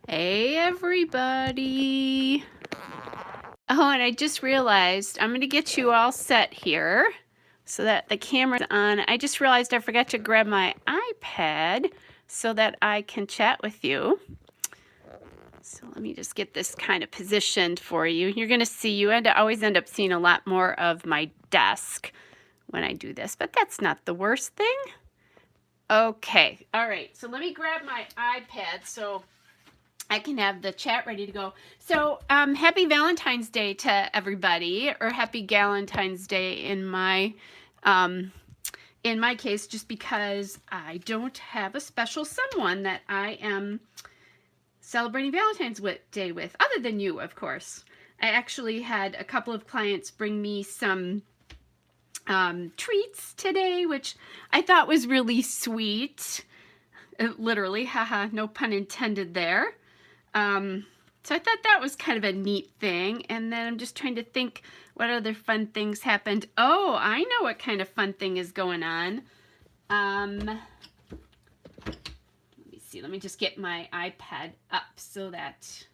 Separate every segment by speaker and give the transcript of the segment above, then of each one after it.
Speaker 1: Hey everybody. Oh, and I just realized I'm going to get you all set here so that the camera's on. I just realized I forgot to grab my iPad so that I can chat with you. So let me just get this kind of positioned for you. You're going to see, always end up seeing a lot more of my desk when I do this, but that's not the worst thing. Okay, all right, so let me grab my iPad so I can have the chat ready to go. So happy Valentine's Day to everybody, or happy Galentine's Day in my case, just because I don't have a special someone that I am celebrating Valentine's Day with, other than you, of course. I actually had a couple of clients bring me some treats today, which I thought was really sweet. Literally, haha, no pun intended there. So I thought that was kind of a neat thing. And then I'm just trying to think what other fun things happened. Oh, I know what kind of fun thing is going on. Let me see. Let me just get my iPad up so that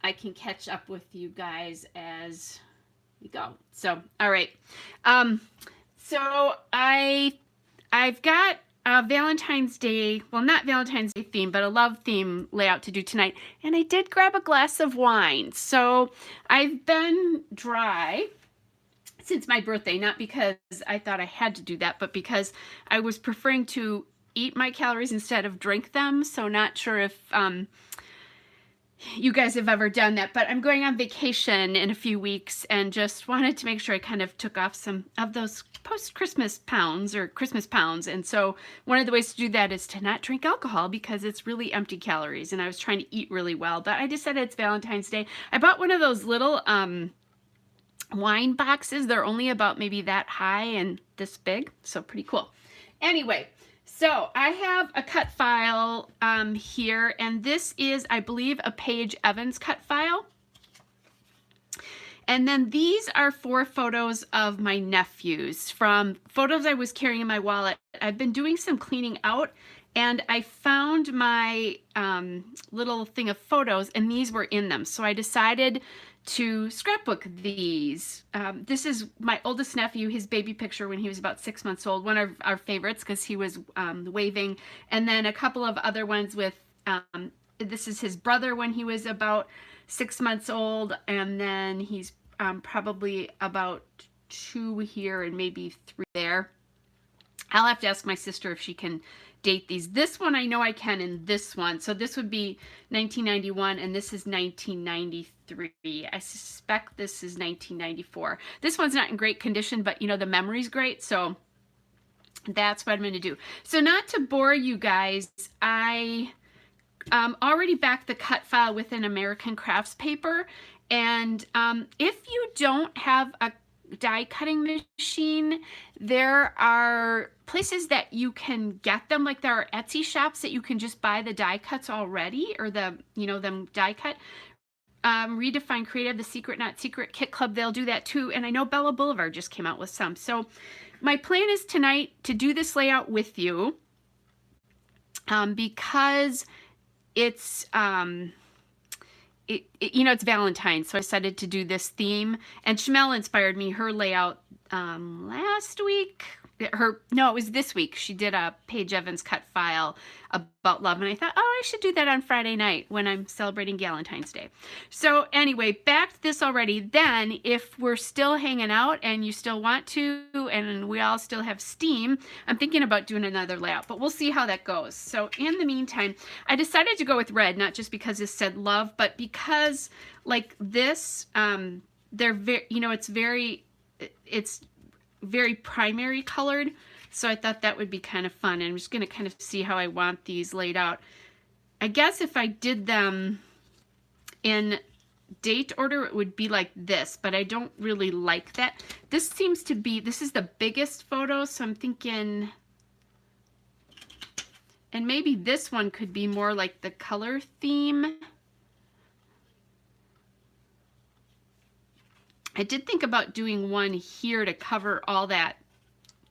Speaker 1: I can catch up with you guys as we go. So, all right. So I've got Valentine's Day, well, not Valentine's Day theme, but a love theme layout to do tonight. And I did grab a glass of wine. So I've been dry since my birthday, not because I thought I had to do that, but because I was preferring to eat my calories instead of drink them. So not sure if you guys have ever done that, but I'm going on vacation in a few weeks and just wanted to make sure I kind of took off some of those post-Christmas pounds or Christmas pounds. And so one of the ways to do that is to not drink alcohol because it's really empty calories. And I was trying to eat really well, but I decided it's Valentine's Day. I bought one of those little wine boxes. They're only about maybe that high and this big, so pretty cool. Anyway, so I have a cut file here, and this is, I believe, a Paige Evans cut file. And then these are 4 photos of my nephews from photos I was carrying in my wallet. I've been doing some cleaning out, and I found my little thing of photos, and these were in them. So I decided to scrapbook these. This is my oldest nephew, his baby picture when he was about 6 months old, one of our favorites because he was waving, and then a couple of other ones with, this is his brother when he was about 6 months old, and then he's probably about 2 here and maybe 3 there. I'll have to ask my sister if she can date these. This one I know I can, and this one. So this would be 1991, and this is 1993. I suspect this is 1994. This one's not in great condition, but you know, the memory's great, so that's what I'm going to do. So not to bore you guys, I already backed the cut file with an American Crafts paper, and if you don't have a die cutting machine, there are places that you can get them, like there are Etsy shops that you can just buy the die cuts already, or the, you know, them die cut. Redefine Creative, The Secret Not Secret Kit Club, they'll do that too, and I know Bella Boulevard just came out with some. So my plan is tonight to do this layout with you because it's you know, it's Valentine's, so I decided to do this theme. And Shamel inspired me. Her layout last week, it was this week. She did a Paige Evans cut file about love, and I thought, oh, I should do that on Friday night when I'm celebrating Galentine's Day. So anyway, backed this already. Then if we're still hanging out and you still want to, and we all still have steam, I'm thinking about doing another layout, but we'll see how that goes. So in the meantime, I decided to go with red, not just because it said love, but because like this, they're very, you know, it's very primary colored, so I thought that would be kind of fun. And I'm just going to kind of see how I want these laid out. I guess if I did them in date order, it would be like this, but I don't really like that. This seems to be, this is the biggest photo, so I'm thinking, and maybe this one could be more like the color theme. I did think about doing one here to cover all that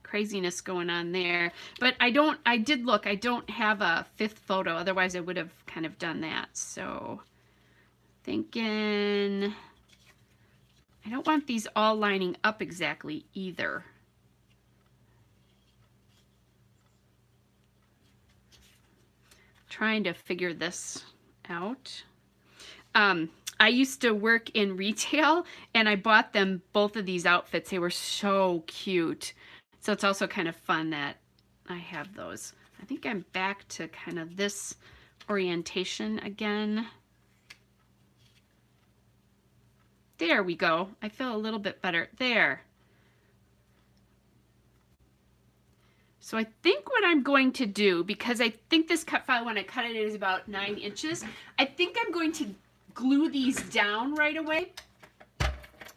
Speaker 1: craziness going on there. But I did look, I don't have a 5th photo, otherwise I would have kind of done that. So thinking, I don't want these all lining up exactly either. Trying to figure this out. I used to work in retail and I bought them both of these outfits. They were so cute. So it's also kind of fun that I have those. I think I'm back to kind of this orientation again. There we go. I feel a little bit better there. So I think what I'm going to do, because I think this cut file, when I cut it, is about 9 inches. I think I'm going to glue these down right away,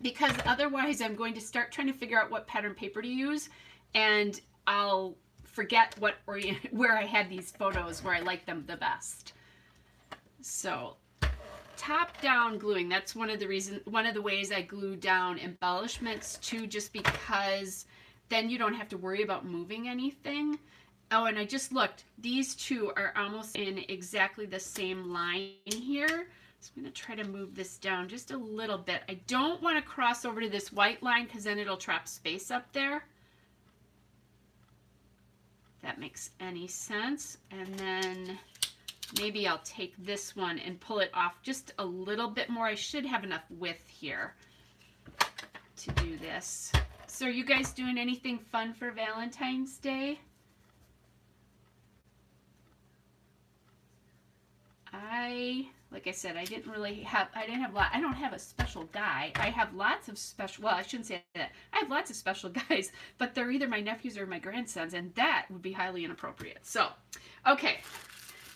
Speaker 1: because otherwise I'm going to start trying to figure out what pattern paper to use, and I'll forget where I had these photos where I like them the best. So top down gluing, that's one of the ways I glue down embellishments too, just because then you don't have to worry about moving anything. Oh, and I just looked, these two are almost in exactly the same line here. So I'm going to try to move this down just a little bit. I don't want to cross over to this white line because then it'll trap space up there. If that makes any sense. And then maybe I'll take this one and pull it off just a little bit more. I should have enough width here to do this. So are you guys doing anything fun for Valentine's Day? Like I said, I don't have a special guy. I have lots of special, well, I shouldn't say that. I have lots of special guys, but they're either my nephews or my grandsons, and that would be highly inappropriate. So, okay,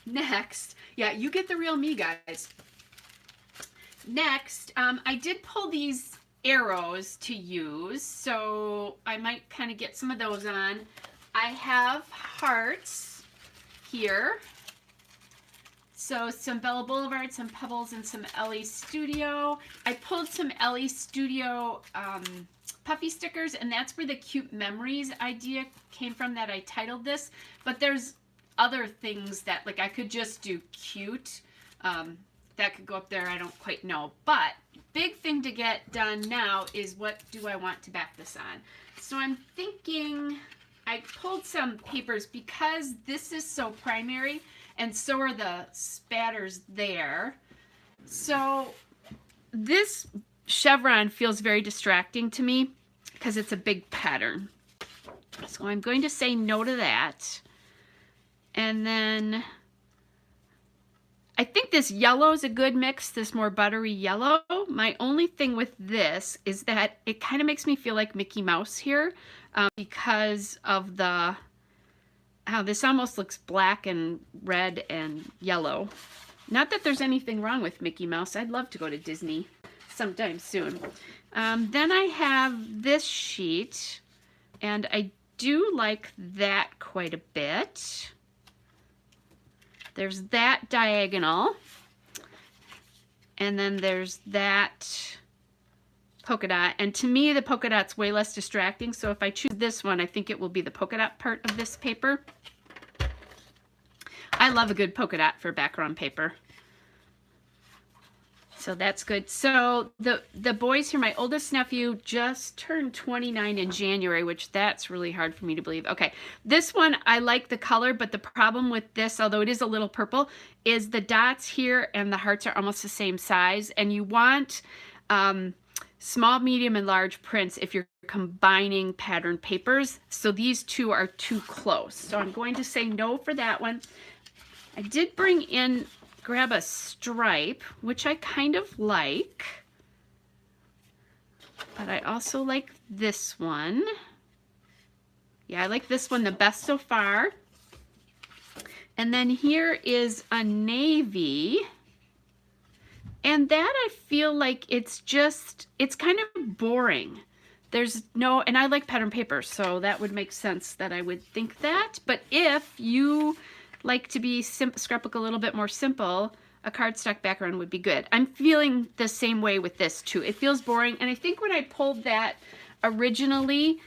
Speaker 1: next, yeah, you get the real me, guys. Next, I did pull these arrows to use, so I might kind of get some of those on. I have hearts here. So some Bella Boulevard, some Pebbles, and some Ellie Studio. I pulled some Ellie Studio puffy stickers, and that's where the cute memories idea came from that I titled this. But there's other things that, like, I could just do cute. That could go up there, I don't quite know. But big thing to get done now is, what do I want to back this on? So I'm thinking, I pulled some papers because this is so primary, and so are the spatters there. So this chevron feels very distracting to me because it's a big pattern. So I'm going to say no to that. And then I think this yellow is a good mix, this more buttery yellow. My only thing with this is that it kind of makes me feel like Mickey Mouse here because of how this almost looks black and red and yellow. Not that there's anything wrong with Mickey Mouse. I'd love to go to Disney sometime soon. Then I have this sheet, and I do like that quite a bit. There's that diagonal, and then there's that polka dot, and to me the polka dot's way less distracting, so if I choose this one, I think it will be the polka dot part of this paper. I love a good polka dot for background paper. So that's good. So the boys here, my oldest nephew just turned 29 in January, which that's really hard for me to believe. Okay, this one, I like the color, but the problem with this, although it is a little purple, is the dots here and the hearts are almost the same size, and you want small, medium, and large prints if you're combining pattern papers. So these two are too close. So I'm going to say no for that one. I did grab a stripe, which I kind of like, but I also like this one. Yeah, I like this one the best so far. And then here is a navy, and that I feel like it's kind of boring. There's no, and I like pattern paper, so that would make sense that I would think that. But if you like to be scrapbook a little bit more simple, a cardstock background would be good. I'm feeling the same way with this too. It feels boring, and I think when I pulled that originally,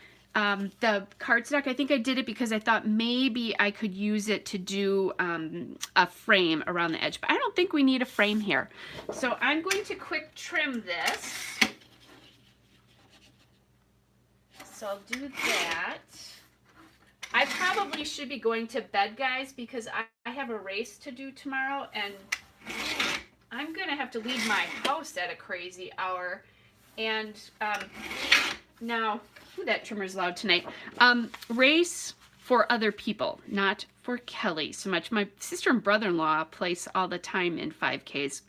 Speaker 1: the cardstock, I think I did it because I thought maybe I could use it to do a frame around the edge, but I don't think we need a frame here. So I'm going to quick trim this. So I'll do that. I probably should be going to bed, guys, because I have a race to do tomorrow, and I'm going to have to leave my house at a crazy hour. And now, that trimmer's loud tonight. Race for other people, not for Kelly so much. My sister and brother-in-law place all the time in 5Ks.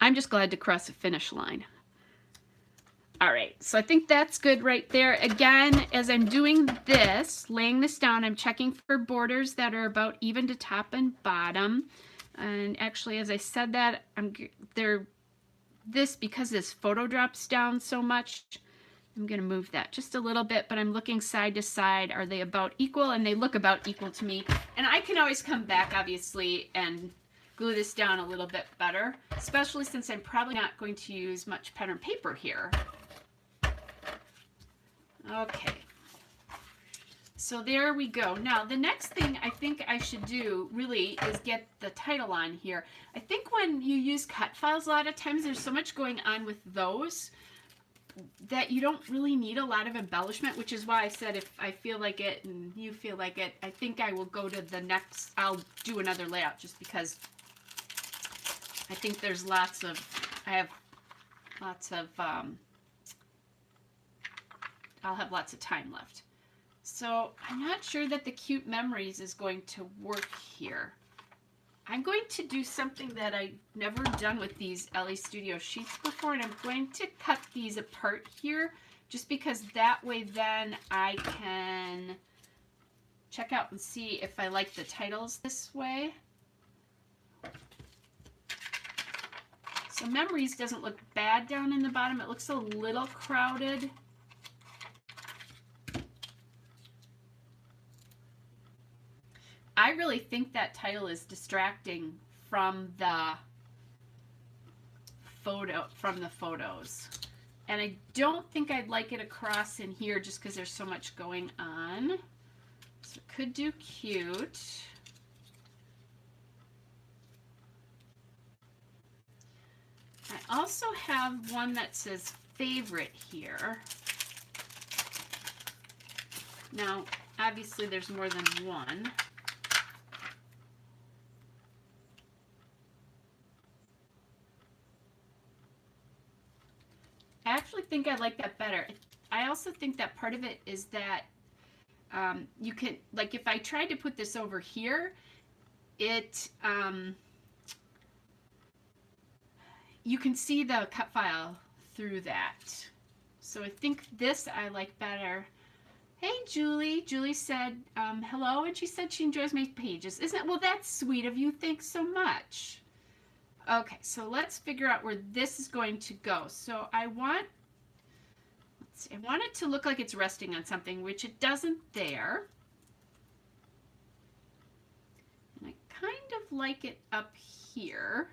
Speaker 1: I'm just glad to cross the finish line. All right, so I think that's good right there. Again, as I'm doing this, laying this down, I'm checking for borders that are about even to top and bottom. And actually, as I said that, because this photo drops down so much, I'm going to move that just a little bit, but I'm looking side to side. Are they about equal? And they look about equal to me. And I can always come back, obviously, and glue this down a little bit better, especially since I'm probably not going to use much pattern paper here. Okay, so there we go. Now, the next thing I think I should do really is get the title on here. I think when you use cut files, a lot of times there's so much going on with those that you don't really need a lot of embellishment, which is why I said if I feel like it and you feel like it, I think I will go to the next, I'll do another layout just because I think there's I'll have lots of time left. So I'm not sure that the Cute Memories is going to work here. I'm going to do something that I've never done with these LE Studio sheets before, and I'm going to cut these apart here just because that way then I can check out and see if I like the titles this way. So Memories doesn't look bad down in the bottom. It looks a little crowded. I really think that title is distracting from the photos. And I don't think I'd like it across in here just because there's so much going on. So it could do cute. I also have one that says favorite here. Now, obviously there's more than one. I actually think I like that better. I also think that part of it is that you can, like if I tried to put this over here, it, you can see the cut file through that. So I think this I like better. Hey Julie, Julie said hello, and she said she enjoys my pages. Isn't it? Well, that's sweet of you. Thanks so much. Okay, so let's figure out where this is going to go. So I want it to look like it's resting on something, which it doesn't there. And I kind of like it up here.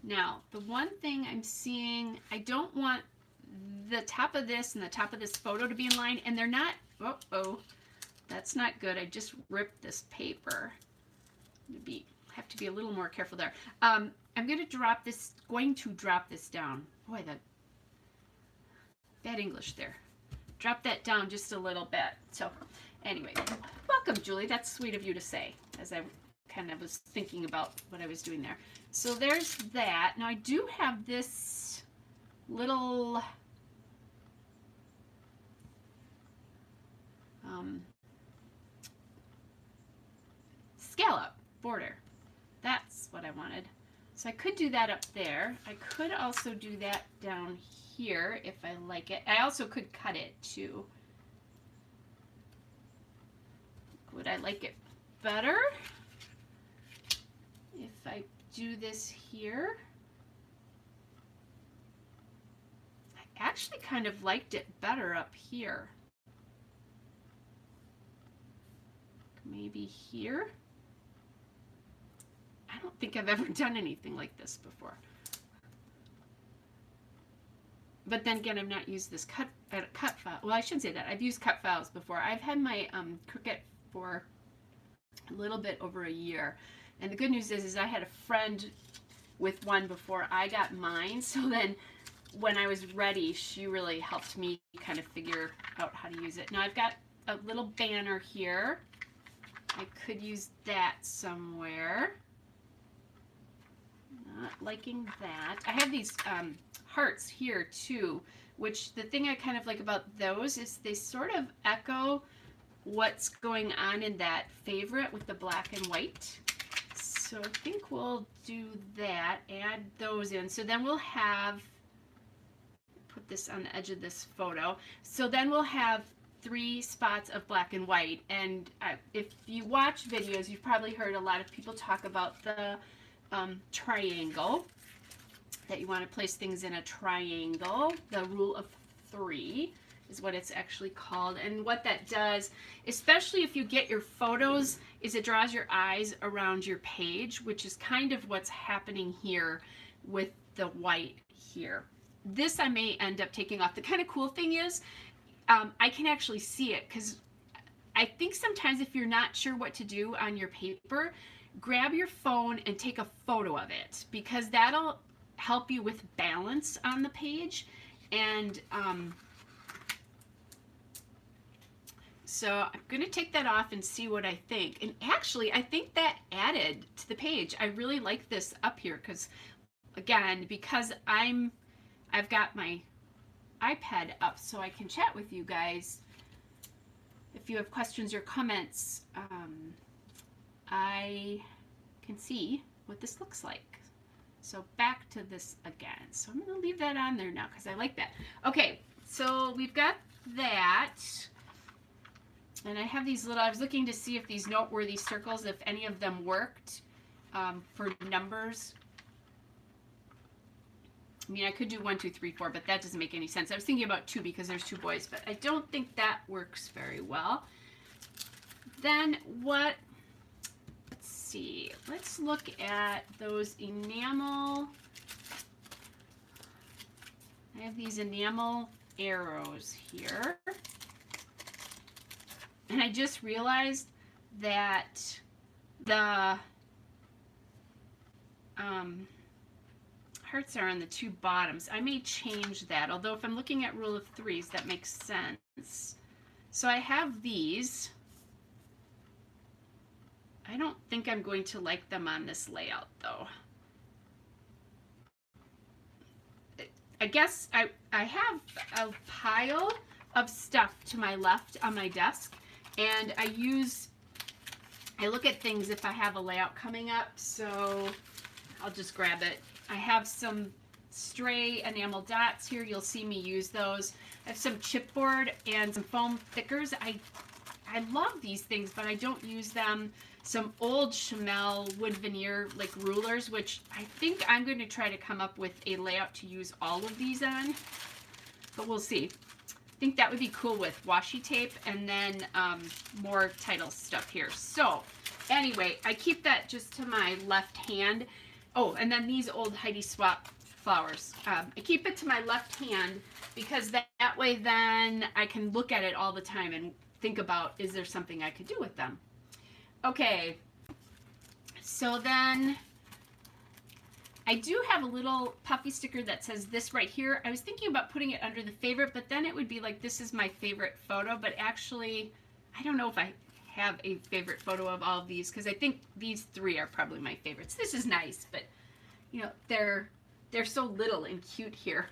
Speaker 1: Now, the one thing I'm seeing, I don't want the top of this and the top of this photo to be in line, and they're not, uh-oh, that's not good. I just ripped this paper. Have to be a little more careful there. I'm going to drop this down. Boy, that bad English there. Drop that down just a little bit. So anyway, welcome Julie. That's sweet of you to say, as I kind of was thinking about what I was doing there. So there's that. Now I do have this little scallop border. That's what I wanted. So I could do that up there. I could also do that down here if I like it. I also could cut it too. Would I like it better if I do this here? I actually kind of liked it better up here. Maybe here? I don't think I've ever done anything like this before. but then again, I've not used this cut file. Well, I shouldn't say that. I've used cut files before. I've had my Cricut for a little bit over a year. And the good news is I had a friend with one before I got mine. So then when I was ready, she really helped me kind of figure out how to use it. Now I've got a little banner here. I could use that somewhere. Not liking that. I have these hearts here too, which the thing I kind of like about those is they sort of echo what's going on in that favorite with the black and white. So I think we'll do that, add those in. So then we'll have, put this on the edge of this photo. So then we'll have 3 spots of black and white. And if you watch videos, you've probably heard a lot of people talk about the triangle, that you want to place things in a triangle. The rule of 3 is what it's actually called. And what that does, especially if you get your photos, is it draws your eyes around your page, which is kind of what's happening here with the white here. This I may end up taking off. The kind of cool thing is I can actually see it, because I think sometimes if you're not sure what to do on your paper, grab your phone and take a photo of it, because that'll help you with balance on the page. And so I'm going to take that off and see what I think. And actually, I think that added to the page. I really like this up here because, again, because I've got my iPad up so I can chat with you guys. If you have questions or comments, I can see what this looks like. So back to this again. So I'm going to leave that on there now because I like that. Okay, so we've got that. And I have these little, I was looking to see if these noteworthy circles, if any of them worked for numbers. I mean, I could do 1, 2, 3, 4, but that doesn't make any sense. I was thinking about 2 because there's 2 boys, but I don't think that works very well. Then what, let's see, let's look at those enamel. I have these enamel arrows here. And I just realized that the hearts are on the 2 bottoms. I may change that, although if I'm looking at rule of 3s, that makes sense. So I have these. I don't think I'm going to like them on this layout, though. I guess I have a pile of stuff to my left on my desk, and I look at things if I have a layout coming up, so I'll just grab it. I have some stray enamel dots here. You'll see me use those. I have some chipboard and some foam thickers. I love these things, but I don't use them. Some old Chamel wood veneer like rulers, which I think I'm going to try to come up with a layout to use all of these on, but we'll see. I think that would be cool with washi tape, and then more title stuff here. So anyway, I keep that just to my left hand. Oh, and then these old Heidi Swap flowers. I keep it to my left hand because that way then I can look at it all the time and think about, is there something I could do with them? Okay, so then I do have a little puffy sticker that says this right here. I was thinking about putting it under the favorite, but then it would be like, this is my favorite photo, but actually, I don't know if I have a favorite photo of all of these, because I think these 3 are probably my favorites. This is nice, but you know, they're so little and cute here.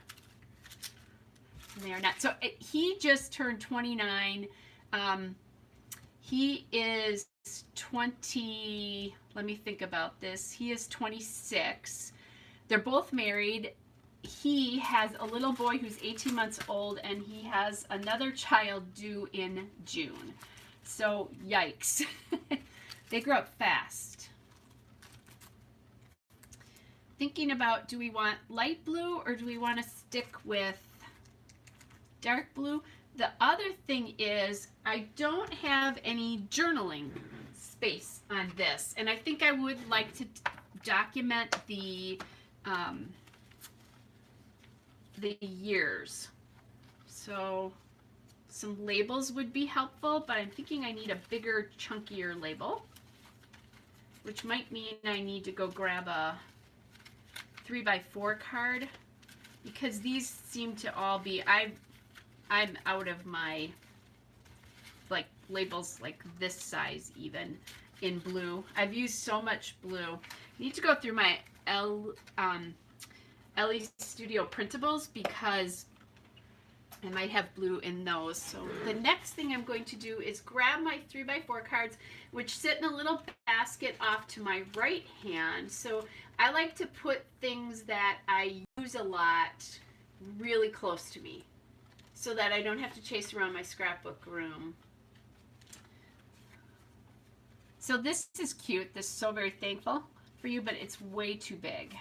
Speaker 1: And they are not. So he just turned 29. He is 20, let me think about this. He is 26. They're both married. He has a little boy who's 18 months old, and he has another child due in June. So, yikes. They grow up fast. Thinking about, do we want light blue or do we want to stick with dark blue? The other thing is, I don't have any journaling space on this, and I think I would like to document the the years. So some labels would be helpful, but I'm thinking I need a bigger, chunkier label, which might mean I need to go grab a 3x4 card, because these seem to all be, I'm out of my like labels like this size even in blue. I've used so much blue. I need to go through my LE Studio printables because I might have blue in those. So the next thing I'm going to do is grab my 3x4 cards, which sit in a little basket off to my right hand. So I like to put things that I use a lot really close to me so that I don't have to chase around my scrapbook room. So this is cute. This is So Very Thankful for You, but it's way too big.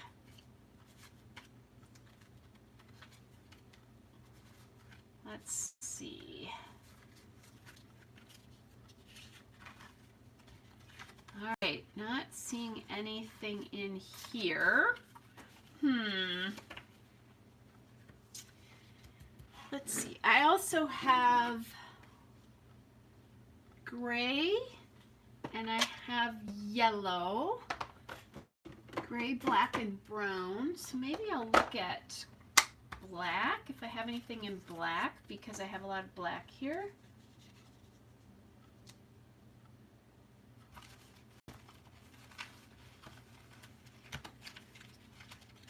Speaker 1: Let's see. All right, not seeing anything in here. Let's see. I also have gray and I have yellow, gray, black, and brown. So maybe I'll look at black if I have anything in black, because I have a lot of black here.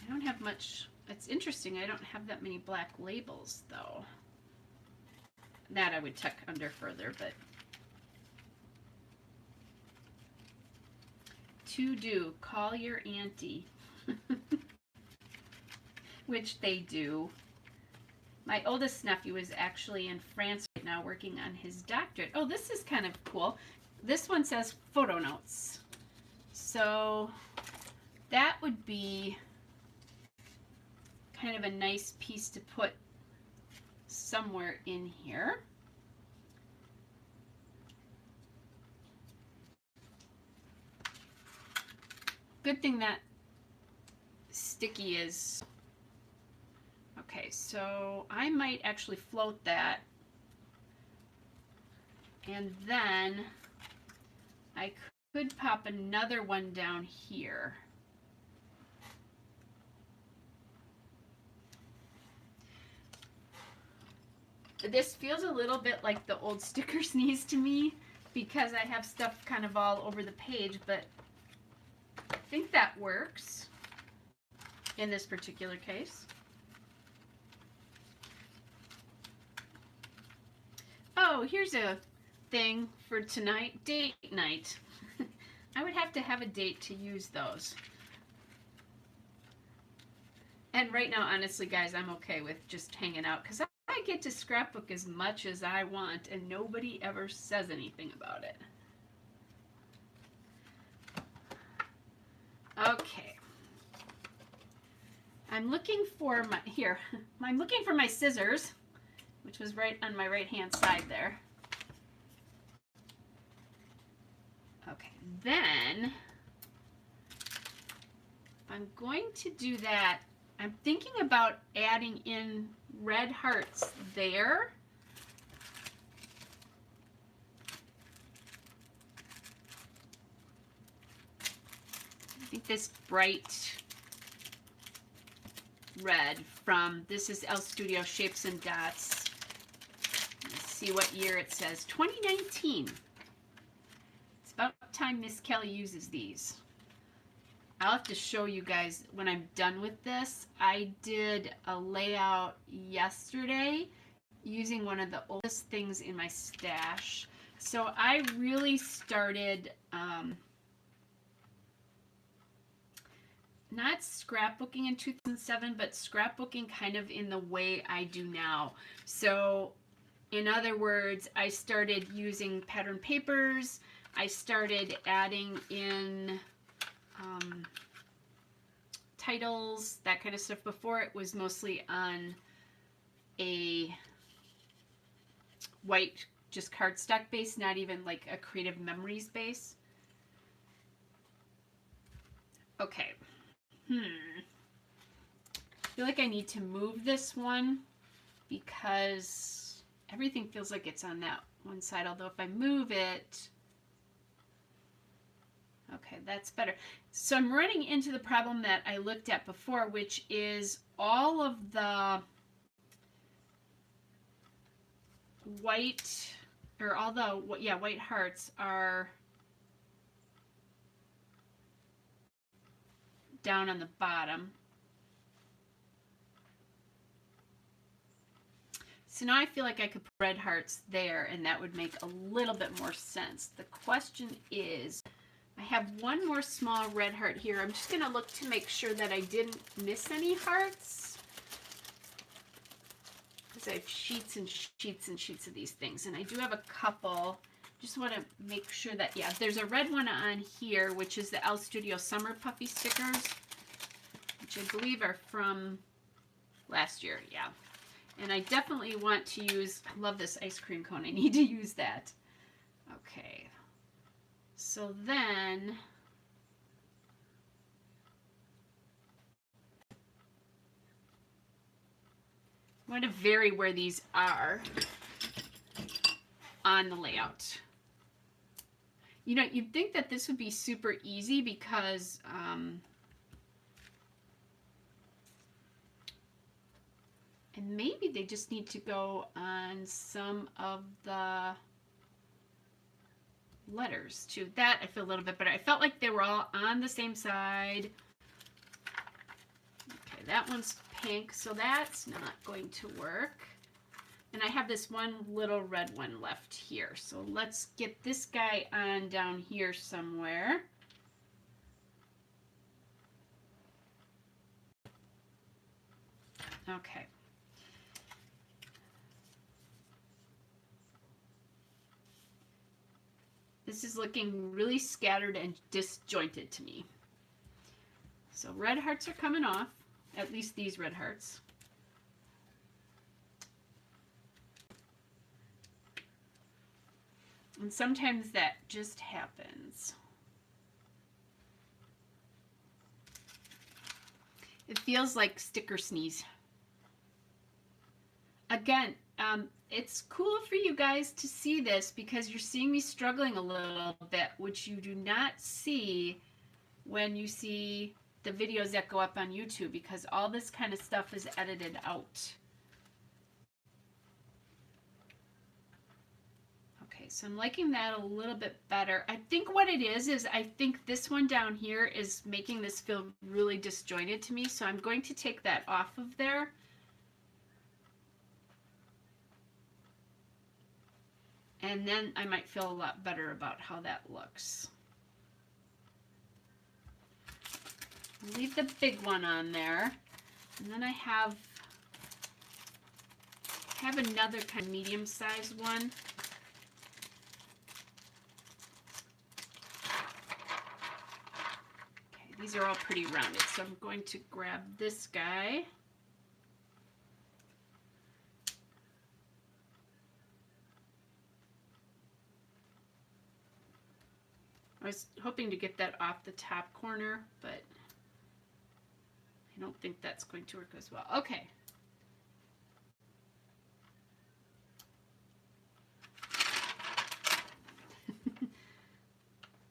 Speaker 1: I don't have much. It's interesting, I don't have that many black labels though. That I would tuck under further, but to do, call your auntie. Which they do. My oldest nephew is actually in France right now working on his doctorate. Oh, this is kind of cool. This one says photo notes. So that would be kind of a nice piece to put somewhere in here. Good thing that sticky is. Okay, so I might actually float that, and then I could pop another one down here. This feels a little bit like the old sticker sneeze to me because I have stuff kind of all over the page, but I think that works in this particular case. Oh, here's a thing for tonight, date night. I would have to have a date to use those. And right now, honestly, guys, I'm okay with just hanging out because I get to scrapbook as much as I want and nobody ever says anything about it. Okay. I'm looking for my, here, I'm looking for my scissors, which was right on my right hand side there. Okay, then I'm going to do that. I'm thinking about adding in red hearts there. I think this bright red from, this is El Studio Shapes and Dots. Let's see what year it says. 2019. It's about time Miss Kelly uses these. I'll have to show you guys when I'm done with this. I did a layout yesterday using one of the oldest things in my stash. So I really started not scrapbooking in 2007, but scrapbooking kind of in the way I do now. So in other words, I started using pattern papers. I started adding in titles, that kind of stuff. Before it was mostly on a white, just cardstock base, not even like a Creative Memories base. Okay. feel like I need to move this one because everything feels like it's on that one side, although if I move it, okay, that's better. So I'm running into the problem that I looked at before, which is all of the white, or all the, yeah, white hearts are down on the bottom. So now I feel like I could put red hearts there, and that would make a little bit more sense. The question is, I have one more small red heart here. I'm just going to look to make sure that I didn't miss any hearts, because I have sheets and sheets and sheets of these things, and I do have a couple. Just want to make sure that, yeah, there's a red one on here, which is the L Studio Summer Puffy stickers, which I believe are from last year, yeah. And I definitely want to use, I love this ice cream cone. I need to use that. Okay. So then, I want to vary where these are on the layout. You know, you'd think that this would be super easy because and maybe they just need to go on some of the letters too. That I feel a little bit better. I felt like they were all on the same side. Okay, that one's pink, so that's not going to work. And I have this one little red one left here. So let's get this guy on down here somewhere. Okay. This is looking really scattered and disjointed to me. So red hearts are coming off, at least these red hearts. And sometimes that just happens. It feels like sticker sneeze. Again, it's cool for you guys to see this because you're seeing me struggling a little bit, which you do not see when you see the videos that go up on YouTube, because all this kind of stuff is edited out. Okay, so I'm liking that a little bit better. I think what it is I think this one down here is making this feel really disjointed to me, so I'm going to take that off of there. And then I might feel a lot better about how that looks. Leave the big one on there. And then I have another kind of medium-sized one. Okay, these are all pretty rounded, so I'm going to grab this guy. I was hoping to get that off the top corner, but I don't think that's going to work as well. Okay.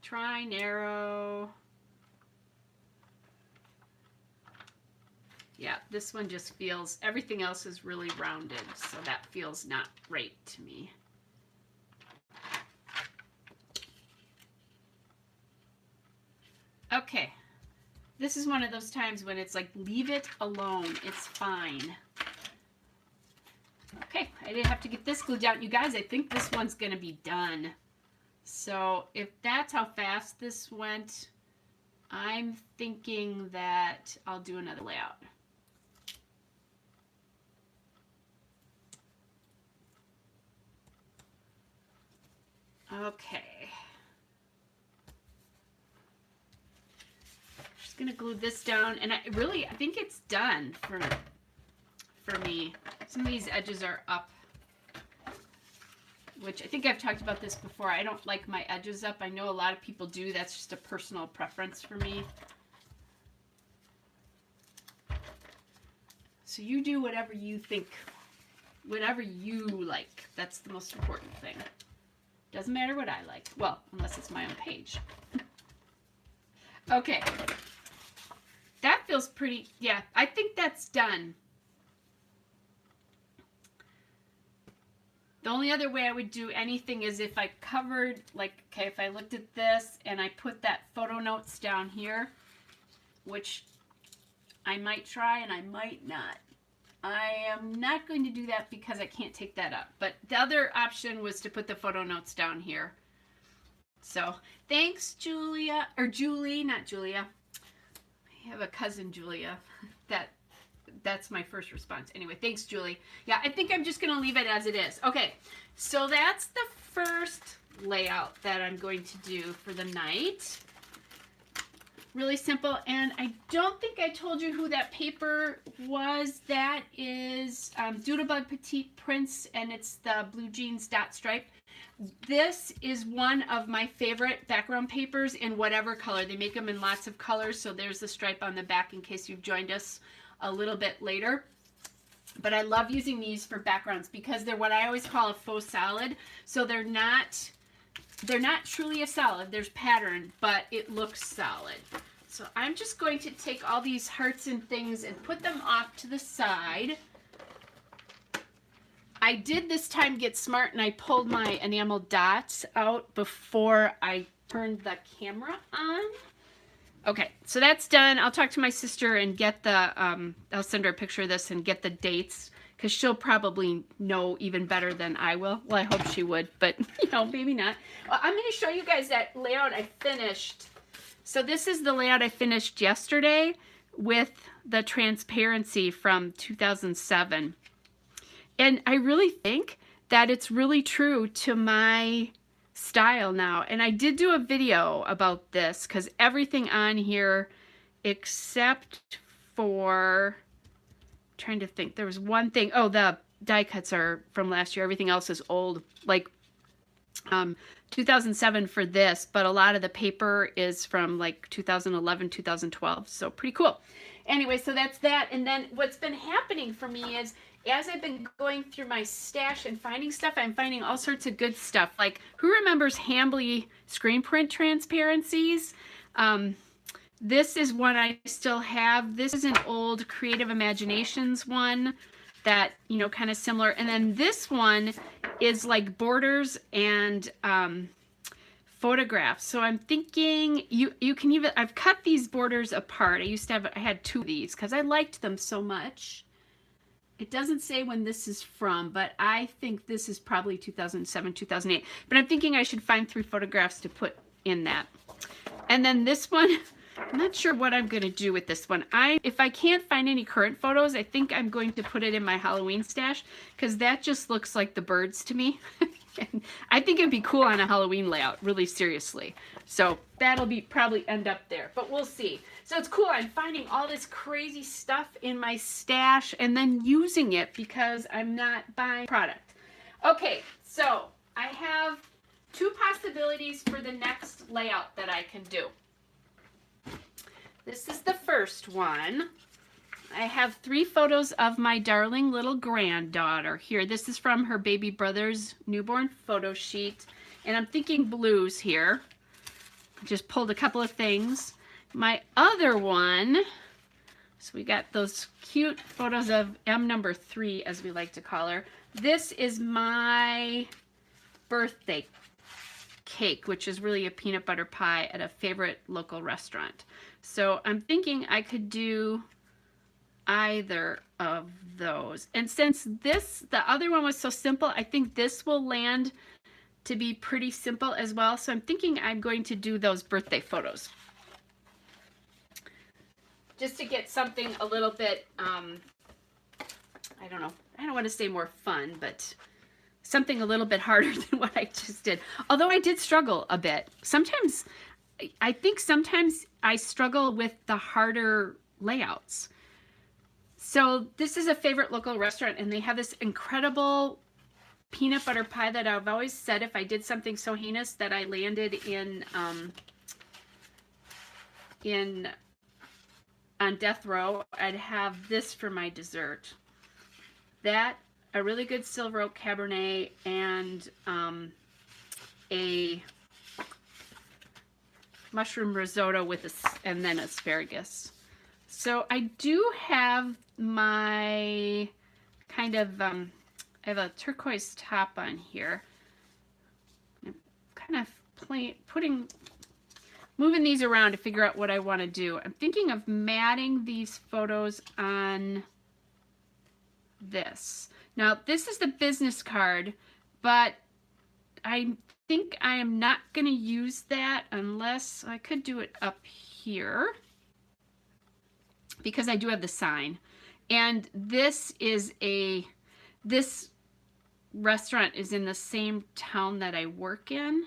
Speaker 1: Try narrow. Yeah, this one just feels, everything else is really rounded, so that feels not right to me. Okay, this is one of those times when it's like, leave it alone, it's fine. Okay, I didn't have to get this glued down. You guys, I think this one's gonna be done. So if that's how fast this went, I'm thinking that I'll do another layout. Okay. Just gonna glue this down, and I think it's done for me. Some of these edges are up, which I think I've talked about this before. I don't like my edges up. I know a lot of people do. That's just a personal preference for me. So you do whatever you think, whatever you like. That's the most important thing. Doesn't matter what I like. Well, unless it's my own page. Okay. That feels pretty, yeah, I think that's done. The only other way I would do anything is if I covered, like, okay, if I looked at this and I put that photo notes down here, which I might try and I might not. I am not going to do that because I can't take that up. But the other option was to put the photo notes down here. So thanks, Julia, or Julie, not Julia. I have a cousin, Julia. That's my first response. Anyway, thanks, Julie. Yeah, I think I'm just going to leave it as it is. Okay, so that's the first layout that I'm going to do for the night. Really simple, and I don't think I told you who that paper was. That is Doodlebug Petite Prints, and it's the Blue Jeans Dot Stripe. This is one of my favorite background papers in whatever color. They make them in lots of colors, so there's the stripe on the back in case you've joined us a little bit later. But I love using these for backgrounds because they're what I always call a faux solid. So they're not truly a solid. There's pattern, but it looks solid. So I'm just going to take all these hearts and things and put them off to the side. I did this time get smart and I pulled my enamel dots out before I turned the camera on. Okay, so that's done. I'll talk to my sister and get the, I'll send her a picture of this and get the dates, because she'll probably know even better than I will. Well, I hope she would, but, you know, maybe not. Well, I'm going to show you guys that layout I finished. So this is the layout I finished yesterday with the transparency from 2007. And I really think that it's really true to my style now. And I did do a video about this because everything on here except for, trying to think, there was one thing, oh, the die cuts are from last year. Everything else is old, like 2007 for this, but a lot of the paper is from like 2011, 2012. So pretty cool. Anyway, so that's that. And then what's been happening for me is as I've been going through my stash and finding stuff, I'm finding all sorts of good stuff. Like, who remembers Hambly screen print transparencies? This is one I still have. This is an old Creative Imaginations one that, you know, kind of similar. And then this one is like borders and photographs. So I'm thinking you can even, I've cut these borders apart. I had two of these because I liked them so much. It doesn't say when this is from, but I think this is probably 2007, 2008. But I'm thinking I should find 3 photographs to put in that. And then this one, I'm not sure what I'm going to do with this one. If I can't find any current photos, I think I'm going to put it in my Halloween stash because that just looks like the birds to me. And I think it'd be cool on a Halloween layout, really seriously. So that'll probably end up there, but we'll see. So it's cool. I'm finding all this crazy stuff in my stash and then using it because I'm not buying product. Okay, so I have 2 possibilities for the next layout that I can do. This is the first one. I have 3 photos of my darling little granddaughter here. This is from her baby brother's newborn photo sheet. And I'm thinking blues here. Just pulled a couple of things. My other one, so we got those cute photos of M number 3, as we like to call her. This is my birthday cake, which is really a peanut butter pie at a favorite local restaurant. So I'm thinking I could do either of those. And since the other one was so simple, I think this will land to be pretty simple as well. So I'm thinking I'm going to do those birthday photos. Just to get something a little bit, I don't know, I don't want to say more fun, but something a little bit harder than what I just did. Although I did struggle a bit. Sometimes, I think sometimes I struggle with the harder layouts. So this is a favorite local restaurant and they have this incredible peanut butter pie that I've always said if I did something so heinous that I landed in on death row, I'd have this for my dessert. That, a really good silver oak Cabernet, and a mushroom risotto with and then asparagus. So I do have my kind of, I have a turquoise top on here. I'm kind of moving these around to figure out what I want to do. I'm thinking of matting these photos on this. Now, this is the business card, but I think I am not going to use that unless I could do it up here because I do have the sign. And this restaurant is in the same town that I work in.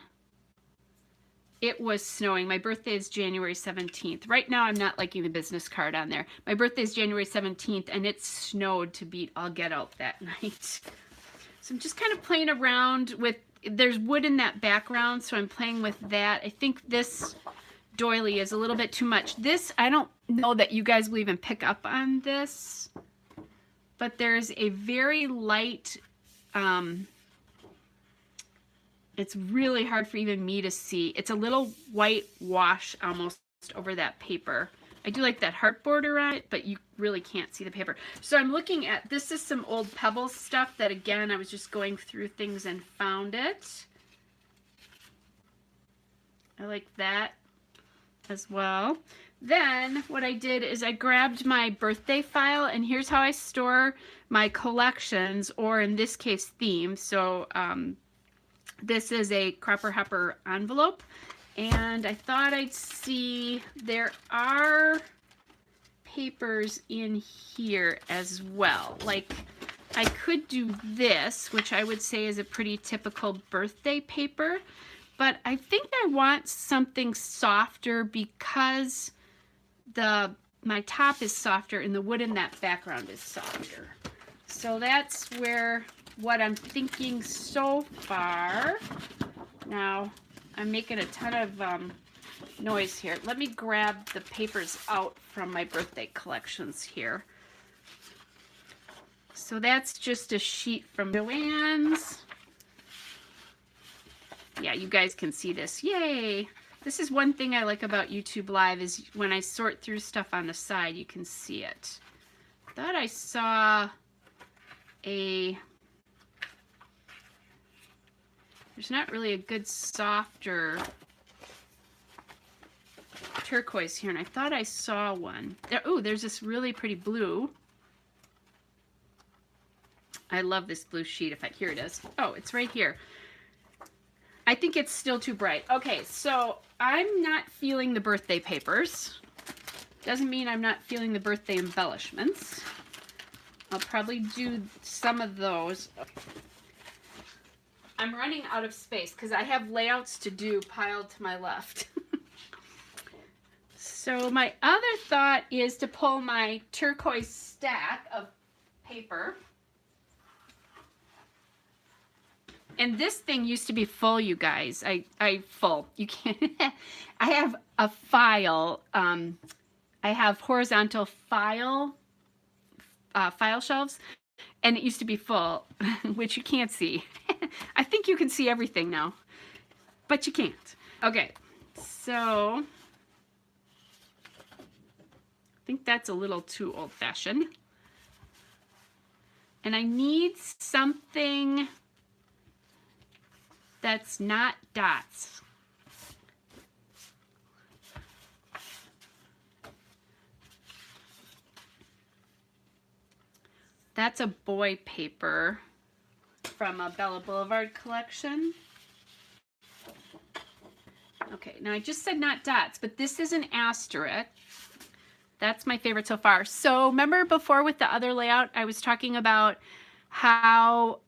Speaker 1: It was snowing. My birthday is January 17th. Right now, I'm not liking the business card on there. My birthday is January 17th, and it snowed to beat all get out that night. So I'm just kind of playing around with, there's wood in that background, so I'm playing with that. I think this doily is a little bit too much. This, I don't know that you guys will even pick up on this, but there's a very light, it's really hard for even me to see. It's a little white wash almost over that paper. I do like that heart border on it, but you really can't see the paper. So I'm looking at, this is some old Pebbles stuff that, again, I was just going through things and found it. I like that as well. Then what I did is I grabbed my birthday file, and here's how I store my collections, or in this case, themes. So this is a Cropper Hopper envelope, and I thought I'd see, there are papers in here as well. Like, I could do this, which I would say is a pretty typical birthday paper, but I think I want something softer because my top is softer and the wood in that background is softer. So that's what I'm thinking so far. Now, I'm making a ton of noise here. Let me grab the papers out from my birthday collections here. So that's just a sheet from Joann's. Yeah, you guys can see this. Yay! This is one thing I like about YouTube Live, is when I sort through stuff on the side, you can see it. Thought I saw there's not really a good softer turquoise here, and I thought I saw one. Oh, there's this really pretty blue. I love this blue sheet. Here it is. Oh, it's right here. I think it's still too bright. Okay, so I'm not feeling the birthday papers. Doesn't mean I'm not feeling the birthday embellishments. I'll probably do some of those. I'm running out of space because I have layouts to do piled to my left. So my other thought is to pull my turquoise stack of paper. And this thing used to be full, you guys. Full. You can't. I have a file. I have horizontal file shelves, and it used to be full, which you can't see. I think you can see everything now, but you can't. Okay, so I think that's a little too old-fashioned. And I need something that's not dots. That's a boy paper from a Bella Boulevard collection. Okay, now I just said not dots, but this is an asterisk. That's my favorite so far. So remember before with the other layout, I was talking about how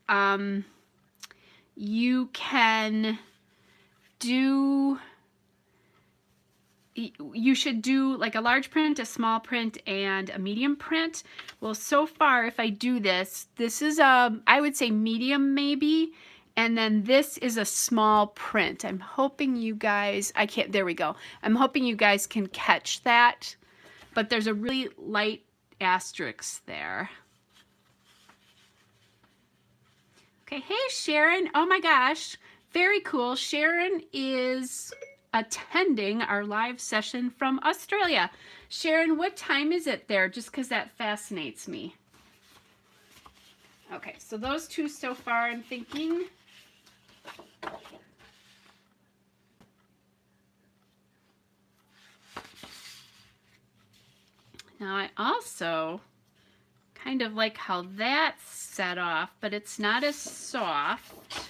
Speaker 1: you can do, you should do like a large print, a small print, and a medium print. Well, so far, if I do this, this is I would say medium maybe, and then this is a small print. I'm hoping you guys, there we go. I'm hoping you guys can catch that. but there's a really light asterisk there. Okay, hey Sharon. Oh my gosh, very cool. Sharon is attending our live session from Australia. Sharon, what time is it there? Just because that fascinates me. Okay, so those two so far, I'm thinking. Now I also kind of like how that's set off, but it's not as soft.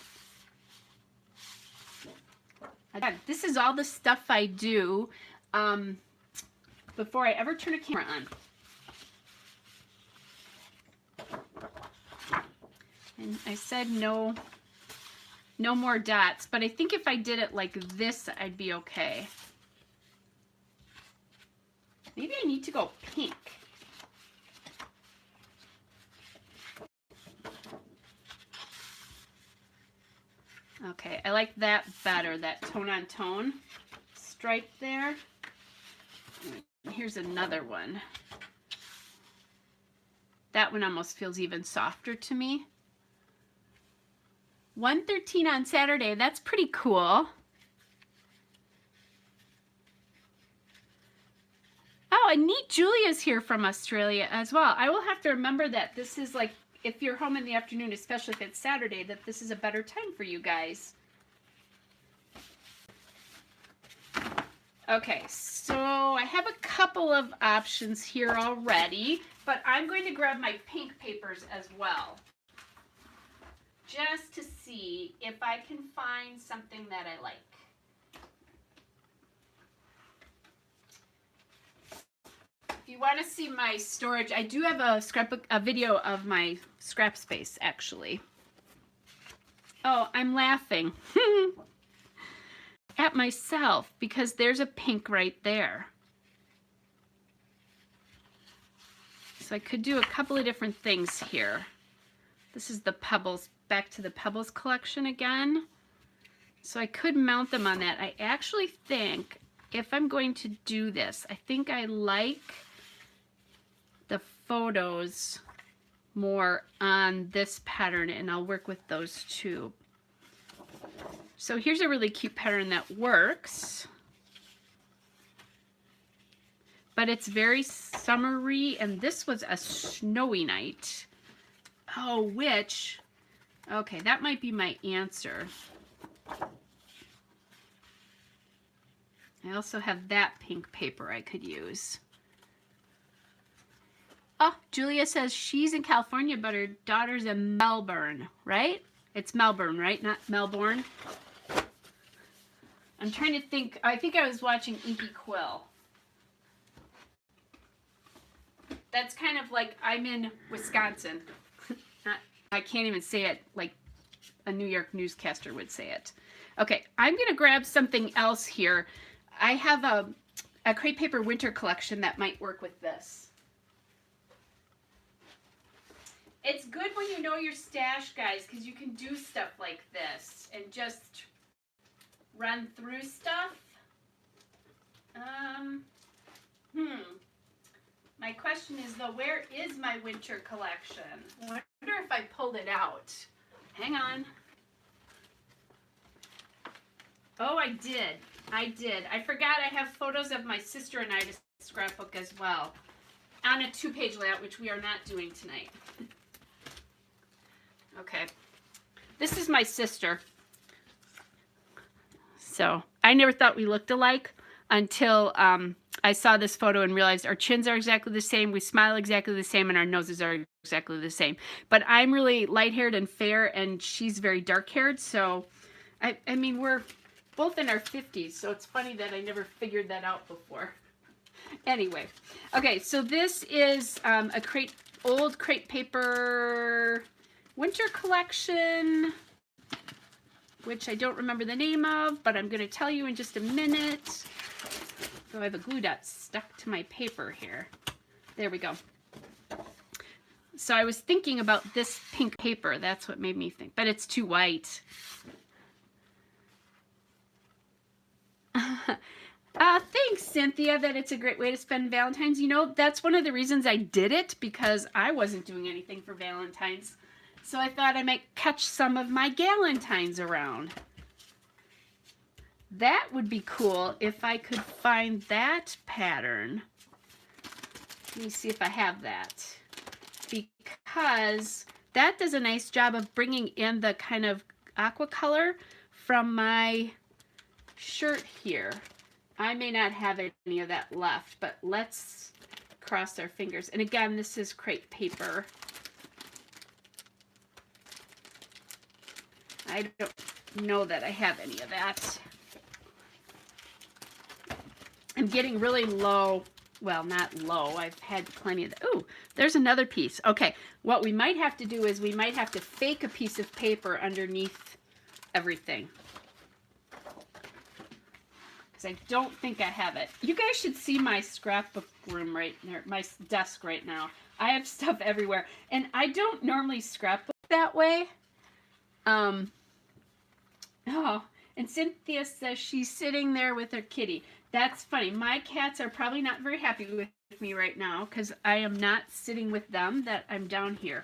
Speaker 1: Again, this is all the stuff I do before I ever turn a camera on. And I said no more dots, but I think if I did it like this, I'd be okay. Maybe I need to go pink. Okay, I like that better, that tone on tone stripe there. Here's another one. That one almost feels even softer to me. 1:13 on Saturday, that's pretty cool. Oh, and neat, Julia's here from Australia as well. I will have to remember that this is like, if you're home in the afternoon, especially if it's Saturday, that this is a better time for you guys. Okay, so I have a couple of options here already, but I'm going to grab my pink papers as well, just to see if I can find something that I like. If you want to see my storage, I do have a scrapbook, a video of my scrap space actually. Oh, I'm laughing at myself because there's a pink right there. So I could do a couple of different things here. This is the Pebbles, back to the Pebbles collection again. So I could mount them on that. I actually think if I'm going to do this, I think I like the photos more on this pattern, and I'll work with those two. So here's a really cute pattern that works, but it's very summery, and this was a snowy night. Oh, which, okay, that might be my answer. I also have that pink paper I could use. Oh, Julia says she's in California, but her daughter's in Melbourne, right? It's Melbourne, right? Not Melbourne. I'm trying to think. I think I was watching Inky Quill. That's kind of like I'm in Wisconsin. I can't even say it like a New York newscaster would say it. Okay, I'm going to grab something else here. I have a crepe paper winter collection that might work with this. It's good when you know your stash, guys, because you can do stuff like this and just run through stuff. My question is, though, where is my winter collection? I wonder if I pulled it out. Hang on. Oh, I did. I did. I forgot I have photos of my sister and I to scrapbook as well on a 2-page layout, which we are not doing tonight. Okay, this is my sister. So I never thought we looked alike until I saw this photo and realized our chins are exactly the same, we smile exactly the same, and our noses are exactly the same. But I'm really light-haired and fair, and she's very dark-haired, so I mean, we're both in our 50s, so it's funny that I never figured that out before. Anyway, okay, so this is a old crepe paper winter collection, which I don't remember the name of, but I'm going to tell you in just a minute. So I have a glue dot stuck to my paper here. There we go. So I was thinking about this pink paper. That's what made me think, but it's too white. Thanks, Cynthia, that it's a great way to spend Valentine's. You know, that's one of the reasons I did it, because I wasn't doing anything for Valentine's. So I thought I might catch some of my galentines around. That would be cool if I could find that pattern. Let me see if I have that. Because that does a nice job of bringing in the kind of aqua color from my shirt here. I may not have any of that left, but let's cross our fingers. And again, this is crepe paper. I don't know that I have any of that. I'm getting really low. Well, not low. I've had plenty of that. Ooh, there's another piece. Okay, what we might have to do is we might have to fake a piece of paper underneath everything, because I don't think I have it. You guys should see my scrapbook room right there, my desk right now. I have stuff everywhere, and I don't normally scrapbook that way. Oh, and Cynthia says she's sitting there with her kitty. That's funny. My cats are probably not very happy with me right now because I am not sitting with them, that I'm down here.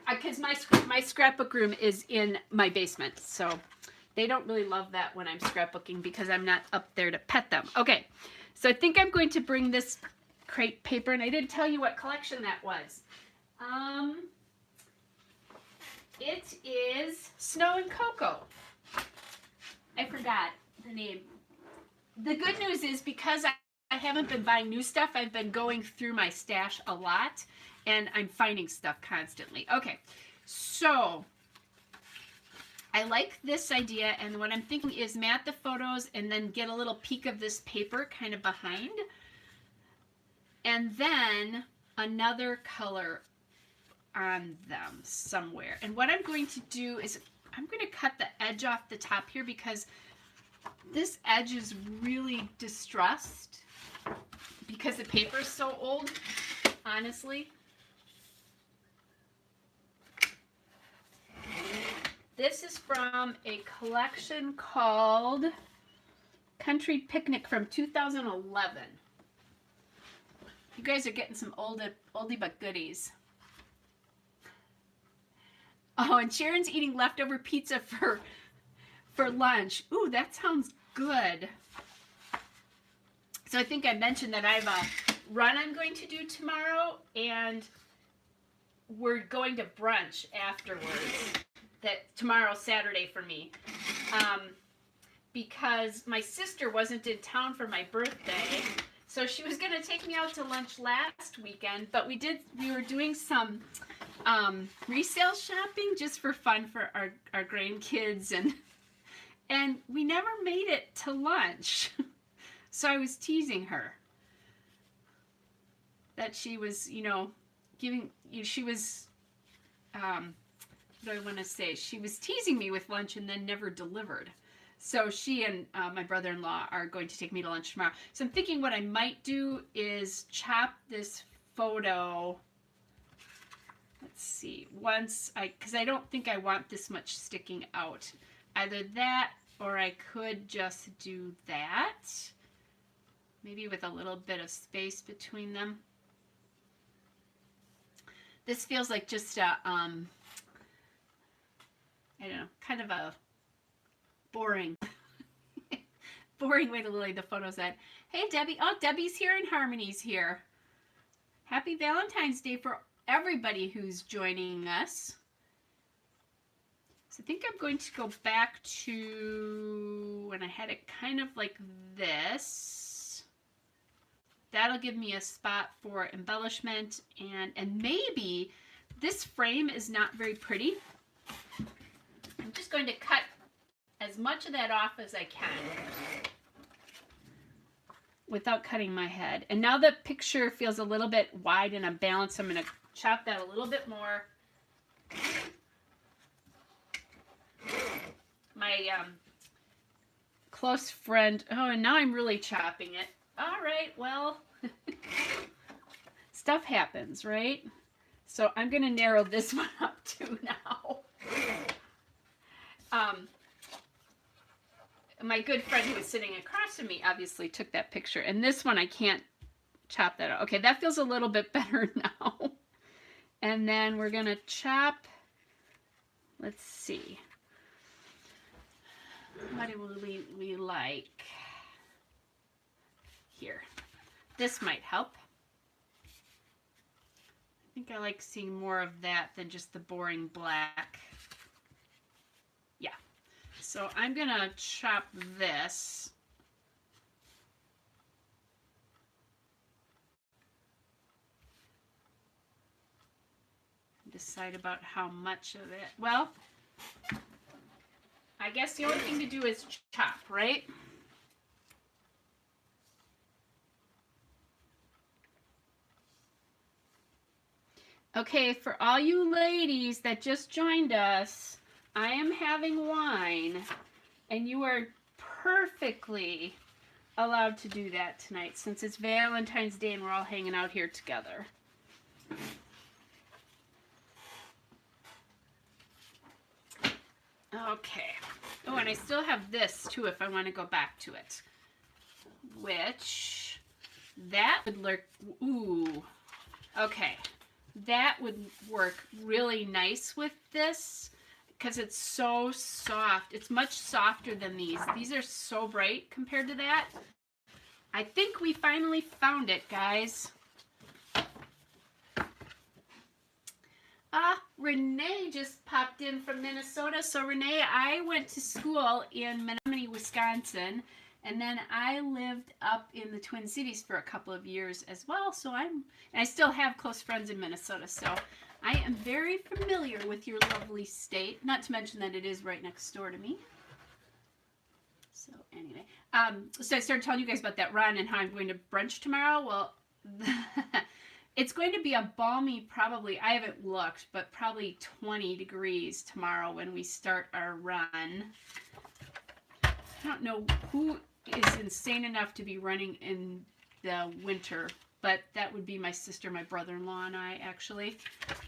Speaker 1: Because my scrapbook room is in my basement, so they don't really love that when I'm scrapbooking because I'm not up there to pet them. Okay, so I think I'm going to bring this crepe paper, and I didn't tell you what collection that was. It is Snow and Cocoa. I forgot the name. The good news is, because I haven't been buying new stuff, I've been going through my stash a lot, and I'm finding stuff constantly. Okay, so I like this idea, and what I'm thinking is mat the photos and then get a little peek of this paper kind of behind, and then another color on them somewhere. And what I'm going to do is I'm going to cut the edge off the top here, because this edge is really distressed because the paper is so old, honestly. This is from a collection called Country Picnic from 2011. You guys are getting some oldie but goodies. Oh, and Sharon's eating leftover pizza for lunch. Ooh, that sounds good. So I think I mentioned that I have a run I'm going to do tomorrow, and we're going to brunch afterwards. That tomorrow's Saturday for me. Because my sister wasn't in town for my birthday, so she was going to take me out to lunch last weekend, but we were doing some resale shopping just for fun for our grandkids, and we never made it to lunch. So I was teasing her that she was, she was, what do I want to say? She was teasing me with lunch and then never delivered. So she and my brother-in-law are going to take me to lunch tomorrow. So I'm thinking what I might do is chop this photo. Let's see, because I don't think I want this much sticking out. Either that, or I could just do that. Maybe with a little bit of space between them. This feels like just a, I don't know, kind of a boring way to lay the photos at. Hey, Debbie. Oh, Debbie's here and Harmony's here. Happy Valentine's Day for everybody who's joining us. So I think I'm going to go back to when I had it kind of like this. That'll give me a spot for embellishment, and maybe this frame is not very pretty. I'm just going to cut as much of that off as I can without cutting my head. And now the picture feels a little bit wide and unbalanced. I'm going to chop that a little bit more. My close friend, oh, and now I'm really chopping it. All right, well, stuff happens, right? So I'm going to narrow this one up too now. my good friend who was sitting across from me obviously took that picture. And this one, I can't chop that out. Okay, that feels a little bit better now. And then we're gonna chop, let's see. What do we like? Here. This might help. I think I like seeing more of that than just the boring black. Yeah. So I'm gonna chop this. Decide about how much of it. Well, I guess the only thing to do is chop, right? Okay, for all you ladies that just joined us, I am having wine, and you are perfectly allowed to do that tonight since it's Valentine's Day and we're all hanging out here together. Okay. Oh, and I still have this too if I want to go back to it. Which, that would look, ooh, okay. That would work really nice with this because it's so soft. It's much softer than these. These are so bright compared to that. I think we finally found it, guys. Renee just popped in from Minnesota. So Renee, I went to school in Menominee, Wisconsin, and then I lived up in the Twin Cities for a couple of years as well. So I still have close friends in Minnesota. So I am very familiar with your lovely state. Not to mention that it is right next door to me. So anyway, so I started telling you guys about that run and how I'm going to brunch tomorrow. Well, it's going to be a balmy, probably, I haven't looked, but probably 20 degrees tomorrow when we start our run. I don't know who is insane enough to be running in the winter, but that would be my sister, my brother-in-law, and I, actually.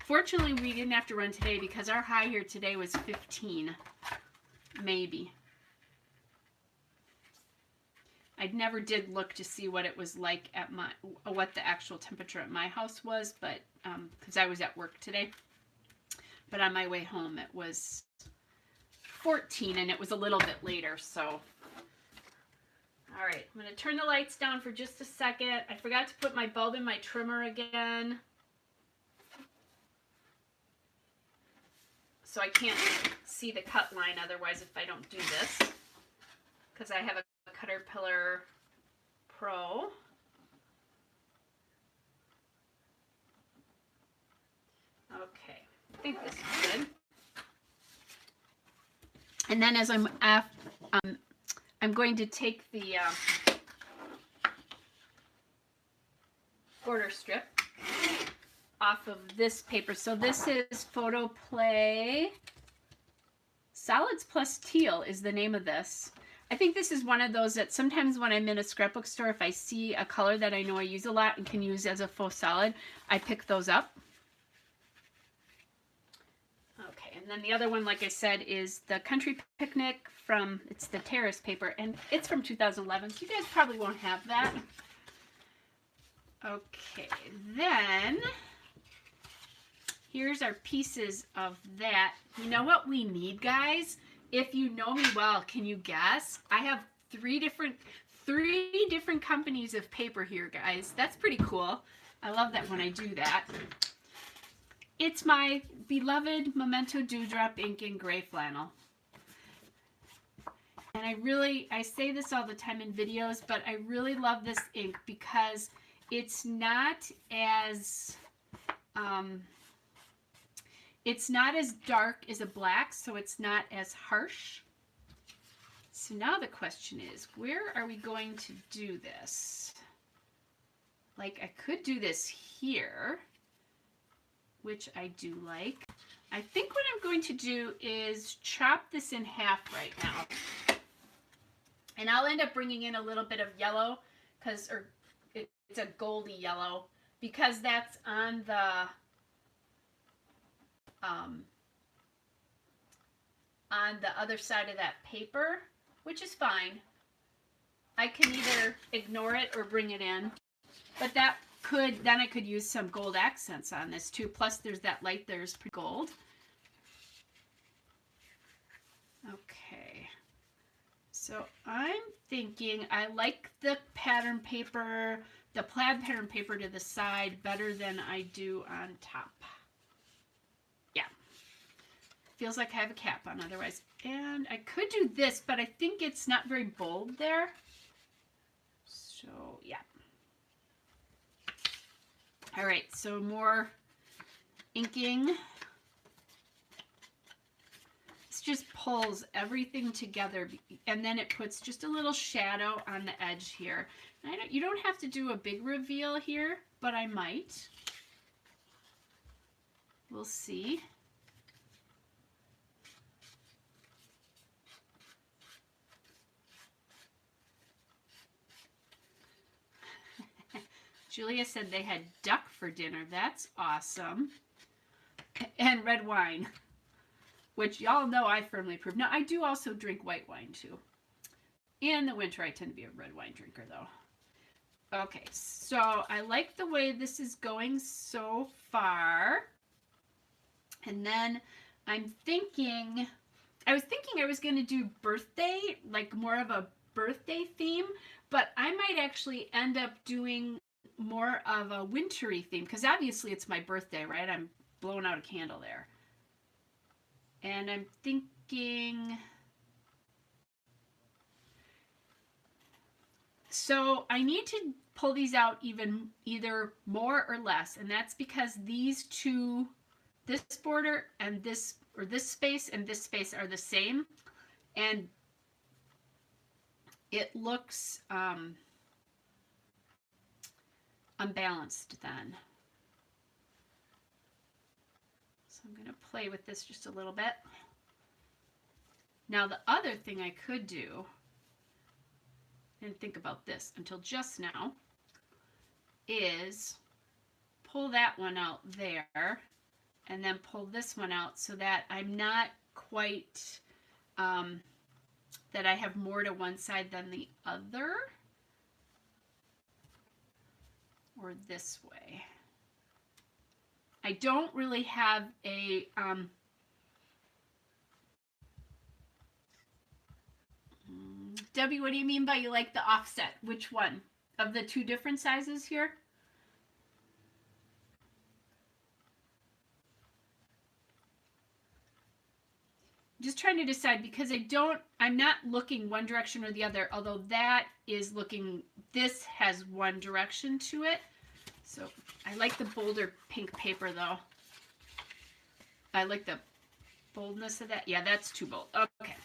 Speaker 1: Fortunately, we didn't have to run today because our high here today was 15, maybe. I never did look to see what it was like at what the actual temperature at my house was, but because I was at work today. But on my way home, it was 14, and it was a little bit later. So, all right, I'm going to turn the lights down for just a second. I forgot to put my bulb in my trimmer again, so I can't see the cut line otherwise if I don't do this, because I have a Caterpillar Pro. Okay, I think this is good. And then as I'm going to take the border strip off of this paper. So this is Photo Play Solids Plus Teal is the name of this. I think this is one of those that sometimes when I'm in a scrapbook store, if I see a color that I know I use a lot and can use as a faux solid, I pick those up. Okay, and then the other one, like I said, is the Country Picnic from, it's the Terrace paper, and it's from 2011, so you guys probably won't have that. Okay, then here's our pieces of that. You know what we need, guys? If you know me well, can you guess? I have three different companies of paper here, guys. That's pretty cool. I love that when I do that. It's my beloved Memento Dewdrop ink in gray flannel. And I say this all the time in videos, but I really love this ink because it's not as dark as a black, so it's not as harsh. So now the question is, where are we going to do this? Like, I could do this here, which I do like. I think what I'm going to do is chop this in half right now. And I'll end up bringing in a little bit of yellow, or it's a goldy yellow, because that's on the other side of that paper. which is fine. I can either ignore it or bring it in, but then I could use some gold accents on this too. Plus there's that light there's pretty gold. Okay. So I'm thinking I like the pattern paper, the plaid pattern paper to the side better than I do on top. Yeah. Feels like I have a cap on otherwise. And I could do this, but I think it's not very bold there. So, yeah. All right, so more inking. This just pulls everything together, and then it puts just a little shadow on the edge here. You don't have to do a big reveal here, but I might. We'll see. Julia said they had duck for dinner. That's awesome. And red wine, which y'all know I firmly approve. Now, I do also drink white wine, too. In the winter, I tend to be a red wine drinker, though. Okay, so I like the way this is going so far. And then I was thinking I was going to do birthday, like more of a birthday theme, but I might actually end up doing more of a wintry theme, because obviously it's my birthday, right? I'm blowing out a candle there. And I'm thinking, so I need to pull these out either more or less, and that's because these two, this border and this, or this space and this space are the same, and it looks unbalanced then. So I'm going to play with this just a little bit. Now the other thing I could do, and think about this until just now, is pull that one out there and then pull this one out so that I'm not quite, that I have more to one side than the other, or this way. I don't really have a, Debbie, what do you mean by you like the offset? Which one? Of the two different sizes here? Just trying to decide, because I'm not looking one direction or the other, although that is looking, this has one direction to it. So I like the bolder pink paper though. I like the boldness of that. Yeah, that's too bold. Okay.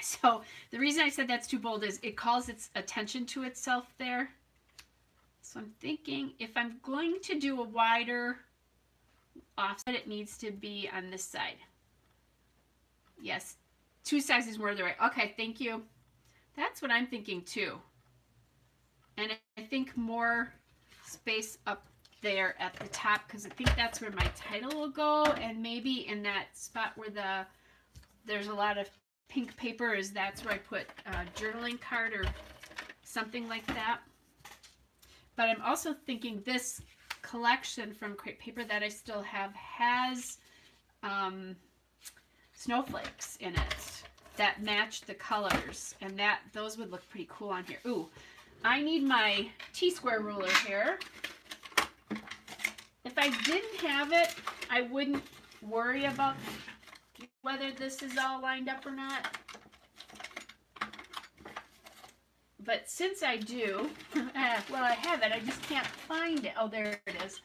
Speaker 1: So the reason I said that's too bold is it calls its attention to itself there. So I'm thinking if I'm going to do a wider offset, it needs to be on this side. Yes, 2 sizes more to the right. Okay, thank you. That's what I'm thinking too. And I think more space up there at the top, because I think that's where my title will go, and maybe in that spot where there's a lot of pink paper, that's where I put a journaling card or something like that. But I'm also thinking this collection from Crepe Paper that I still have has snowflakes in it that match the colors, and those would look pretty cool on here. Ooh, I need my T-square ruler here. If I didn't have it, I wouldn't worry about whether this is all lined up or not. But since I do, well, I have it, I just can't find it. Oh, there it is.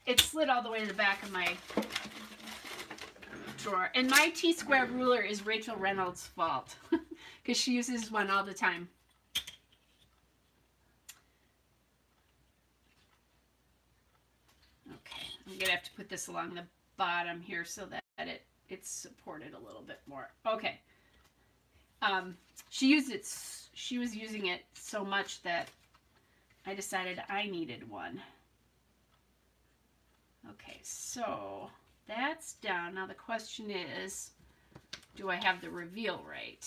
Speaker 1: It slid all the way to the back of my drawer. And my T-square ruler is Rachel Reynolds' fault, because she uses one all the time. Okay, I'm going to have to put this along the bottom here so that it's supported a little bit more. Okay. She was using it so much that I decided I needed one. Okay, so that's down. Now the question is, do I have the reveal right?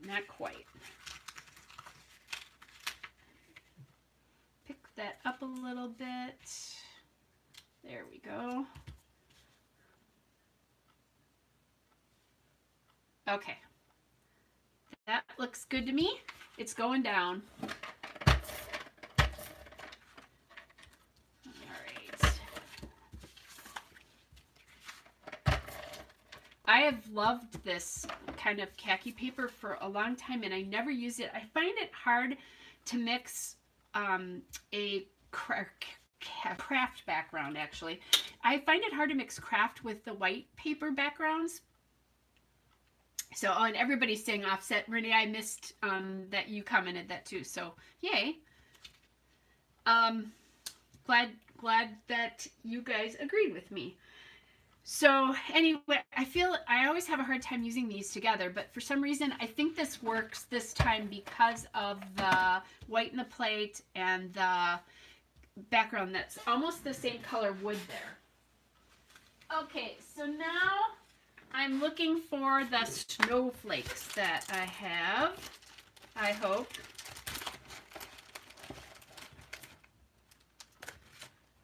Speaker 1: not quite. Pick that up a little bit. There we go. Okay. That looks good to me. It's going down. I have loved this kind of khaki paper for a long time, and I never use it. I find it hard to mix a craft background, actually. I find it hard to mix craft with the white paper backgrounds. So, oh, and everybody's saying offset. Renee, I missed that you commented that too. So, yay. Glad that you guys agreed with me. So anyway, I always have a hard time using these together, but for some reason I think this works this time because of the white in the plate and the background that's almost the same color wood there. Okay, so now I'm looking for the snowflakes that I have, I hope.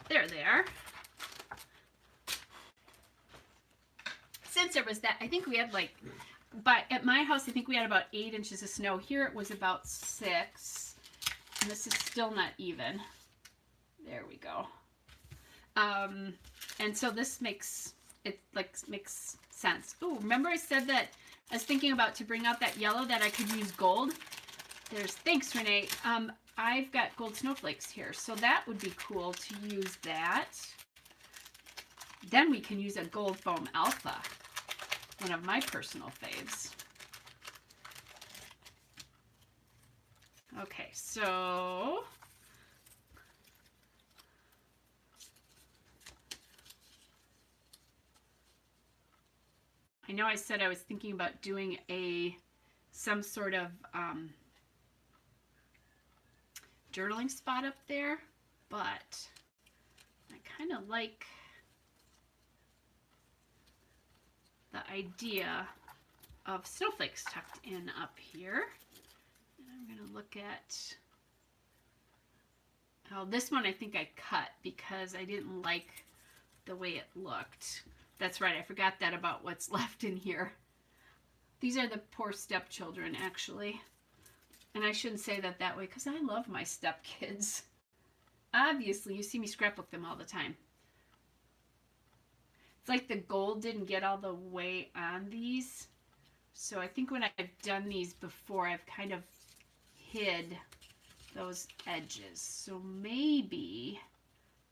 Speaker 1: There they are. Since there was that, I think we had like, but at my house, I think we had about 8 inches of snow. Here it was about 6, and this is still not even. There we go. And so this makes sense. Oh, remember I said that I was thinking about to bring out that yellow that I could use gold. Thanks Renee. I've got gold snowflakes here, so that would be cool to use that. Then we can use a gold foam alpha, one of my personal faves. Okay, so I know I said I was thinking about doing some sort of journaling spot up there, but I kind of like the idea of snowflakes tucked in up here. And I'm going to look at, oh, this one I think I cut because I didn't like the way it looked. That's right, I forgot that about what's left in here. These are the poor stepchildren, actually. And I shouldn't say that way because I love my stepkids. Obviously, you see me scrapbook them all the time. It's like the gold didn't get all the way on these. So I think when I've done these before, I've kind of hid those edges. So maybe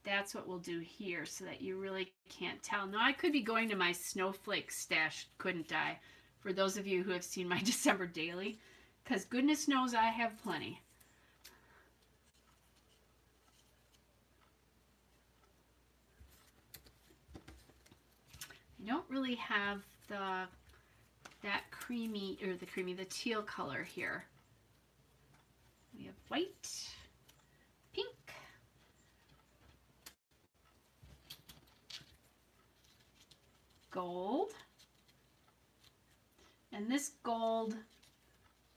Speaker 1: that's what we'll do here so that you really can't tell. Now I could be going to my snowflake stash, couldn't I? For those of you who have seen my December daily, because goodness knows I have plenty. I don't really have the teal color here. We have white, pink, gold, and this gold,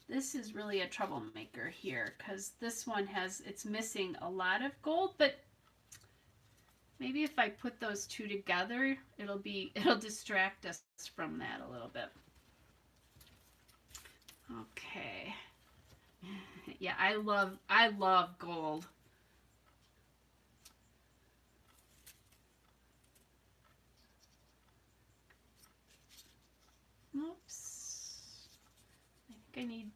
Speaker 1: this is really a troublemaker here because this one it's missing a lot of gold, but maybe if I put those two together, it'll distract us from that a little bit. Okay. Yeah, I love gold. Oops. I think I need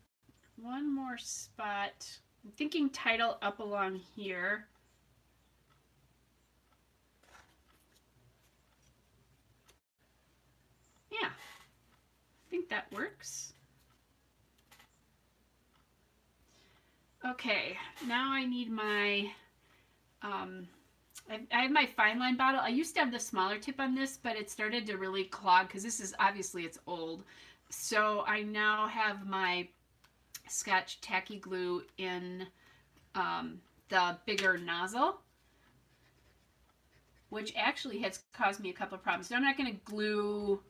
Speaker 1: one more spot. I'm thinking title up along here. Yeah, I think that works. Okay, now I need my, I have my fine line bottle. I used to have the smaller tip on this, but it started to really clog because this is, obviously it's old. So I now have my Scotch tacky glue in the bigger nozzle, which actually has caused me a couple of problems. So I'm not going to glue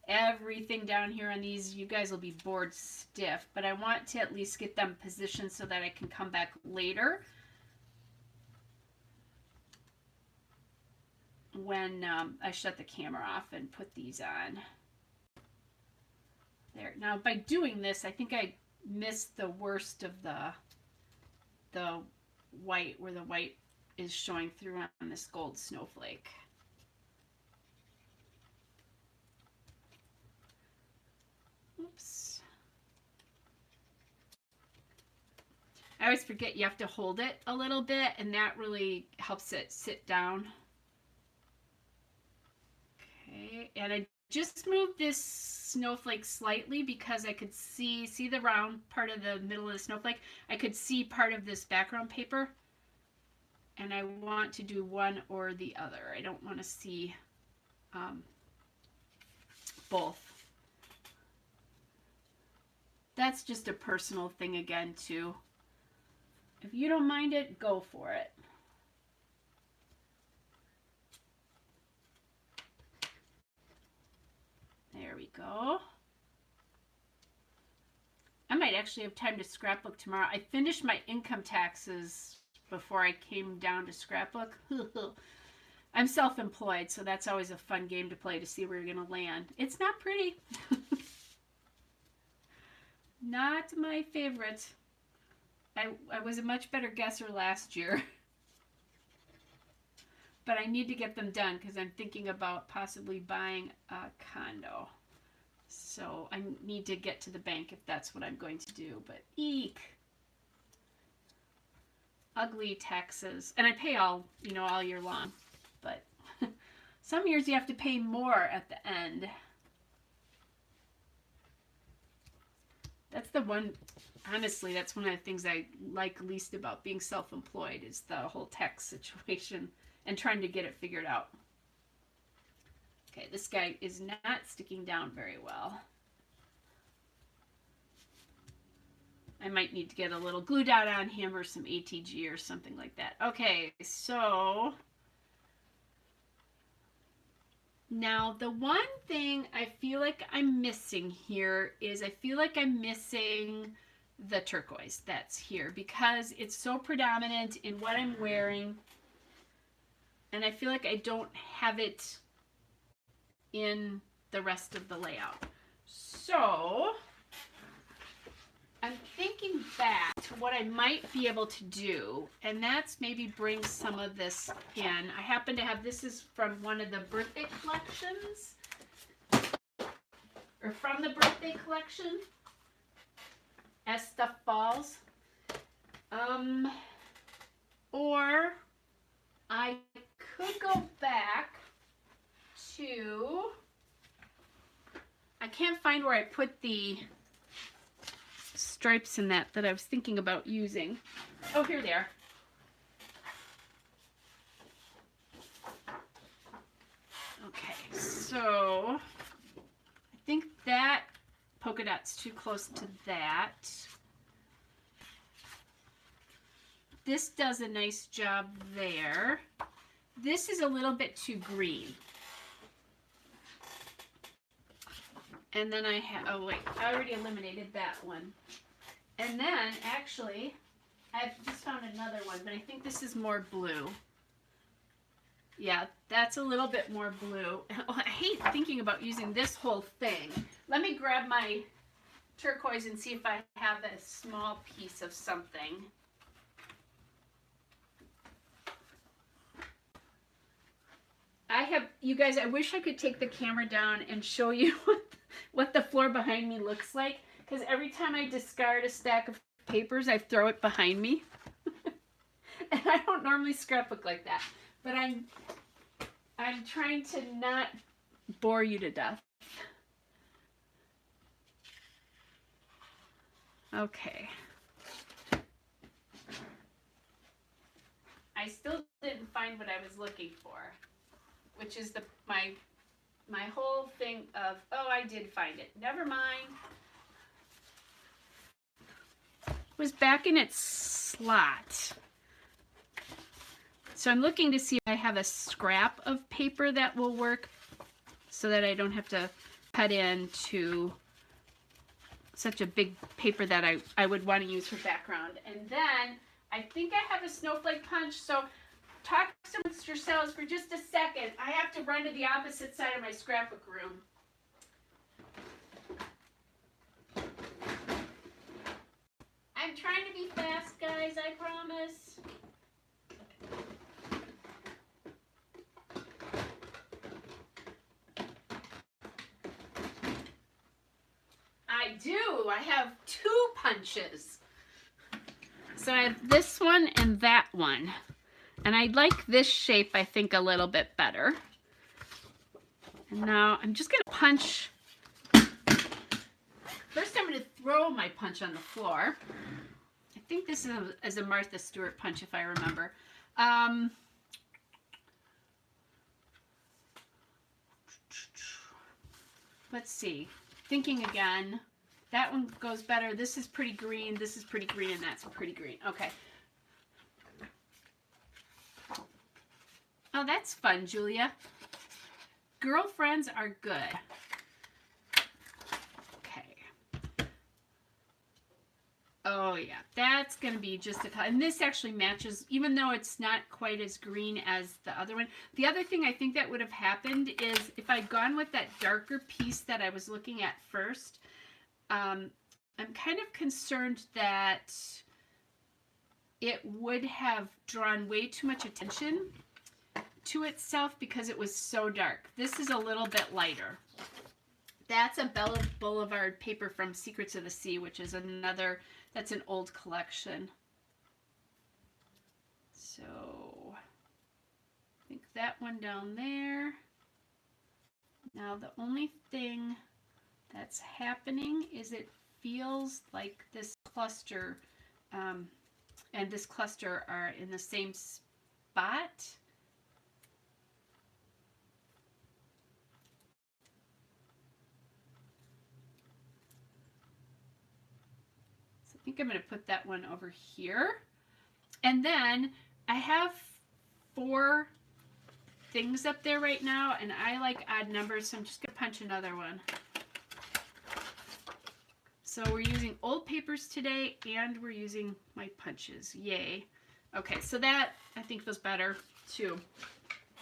Speaker 1: everything down here on these. You guys will be bored stiff, but I want to at least get them positioned so that I can come back later when I shut the camera off and put these on. There. Now by doing this, I think I missed the worst of the white, where the white is showing through on this gold snowflake. Oops. I always forget you have to hold it a little bit, and that really helps it sit down. Okay, and I just moved this snowflake slightly because I could see the round part of the middle of the snowflake. I could see part of this background paper, and I want to do one or the other. I don't want to see both. That's just a personal thing again too. If you don't mind it, go for it. There we go. I might actually have time to scrapbook tomorrow. I finished my income taxes before I came down to scrapbook. I'm self-employed, so that's always a fun game to play to see where you're going to land. It's not pretty. Not my favorite. I was a much better guesser last year. But I need to get them done because I'm thinking about possibly buying a condo. So I need to get to the bank if that's what I'm going to do. But eek. Ugly taxes. And I pay all year long. But some years you have to pay more at the end. That's the one, honestly, that's one of the things I like least about being self-employed is the whole tax situation and trying to get it figured out. Okay, this guy is not sticking down very well. I might need to get a little glue dot on him or some ATG or something like that. Okay, so now the one thing I feel like I'm missing here is I feel like I'm missing the turquoise that's here because it's so predominant in what I'm wearing. And I feel like I don't have it in the rest of the layout. So I'm thinking back to what I might be able to do, and that's maybe bring some of this in. I happen to have, this is from one of the birthday collections, or from the birthday collection, as stuff falls. Or I could go back to, I can't find where I put the stripes in that I was thinking about using. Oh, here they are. Okay, so I think that polka dot's too close to that. This does a nice job there. This is a little bit too green. And then I have, oh wait, I already eliminated that one. And then actually, I've just found another one, but I think this is more blue. Yeah, that's a little bit more blue. Oh, I hate thinking about using this whole thing. Let me grab my turquoise and see if I have a small piece of something. I have, you guys, I wish I could take the camera down and show you what the floor behind me looks like, because every time I discard a stack of papers, I throw it behind me. And I don't normally scrapbook like that, but I'm trying to not bore you to death. Okay. I still didn't find what I was looking for, which is my whole thing of, oh, I did find it. Never mind. It was back in its slot. So I'm looking to see if I have a scrap of paper that will work so that I don't have to cut into such a big paper that I would want to use for background. And then I think I have a snowflake punch, so talk amongst yourselves for just a second. I have to run to the opposite side of my scrapbook room. I'm trying to be fast, guys, I promise. I do. I have 2 punches. So I have this one and that one. And I like this shape, I think, a little bit better. And now I'm just going to punch. First, I'm going to throw my punch on the floor. I think this is a Martha Stewart punch, if I remember. Let's see. Thinking again. That one goes better. This is pretty green. This is pretty green, and that's pretty green. Okay. Oh, that's fun, Julia. Girlfriends are good. Okay. Oh, yeah. That's going to be just a color. And this actually matches, even though it's not quite as green as the other one. The other thing I think that would have happened is if I'd gone with that darker piece that I was looking at first, I'm kind of concerned that it would have drawn way too much attention to itself because it was so dark. This is a little bit lighter. That's a Bella Boulevard paper from Secrets of the Sea, which is another, that's an old collection. So, I think that one down there. Now the only thing that's happening is it feels like this cluster and this cluster are in the same spot. So I think I'm going to put that one over here. And then I have 4 things up there right now, and I like odd numbers, so I'm just going to punch another one. So we're using old papers today, and we're using my punches. Yay. Okay, so that I think feels better too.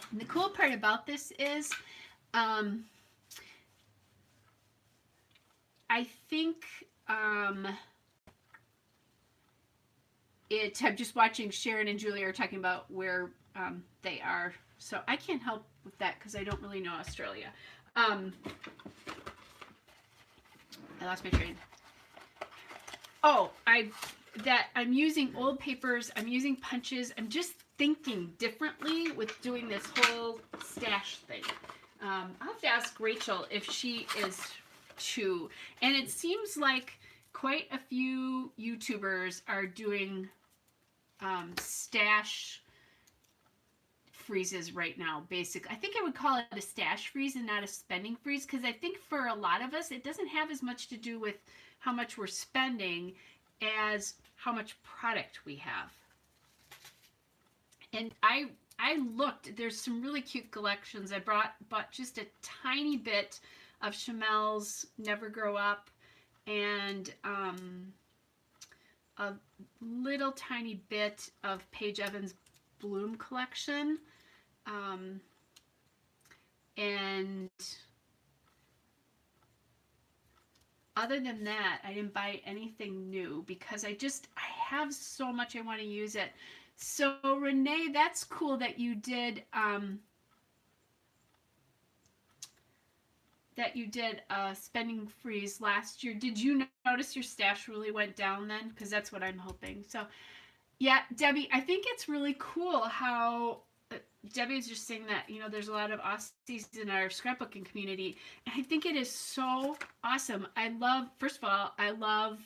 Speaker 1: And the cool part about this is I think I'm just watching Sharon and Julia are talking about where they are. So I can't help with that because I don't really know Australia. I lost my train. Oh, I'm using old papers, I'm using punches, I'm just thinking differently with doing this whole stash thing. I'll have to ask Rachel if she is too. And it seems like quite a few YouTubers are doing stash freezes right now, basically. I think I would call it a stash freeze and not a spending freeze, because I think for a lot of us, it doesn't have as much to do with how much we're spending as how much product we have. And I looked, there's some really cute collections. I bought just a tiny bit of Chamel's Never Grow Up and a little tiny bit of Paige Evans' Bloom collection. And other than that, I didn't buy anything new because I have so much I want to use it. So Renee, that's cool that you did a spending freeze last year. Did you notice your stash really went down then? Because that's what I'm hoping. So yeah, Debbie, I think it's really cool how Debbie is just saying that, there's a lot of Aussies in our scrapbooking community. And I think it is so awesome. First of all, I love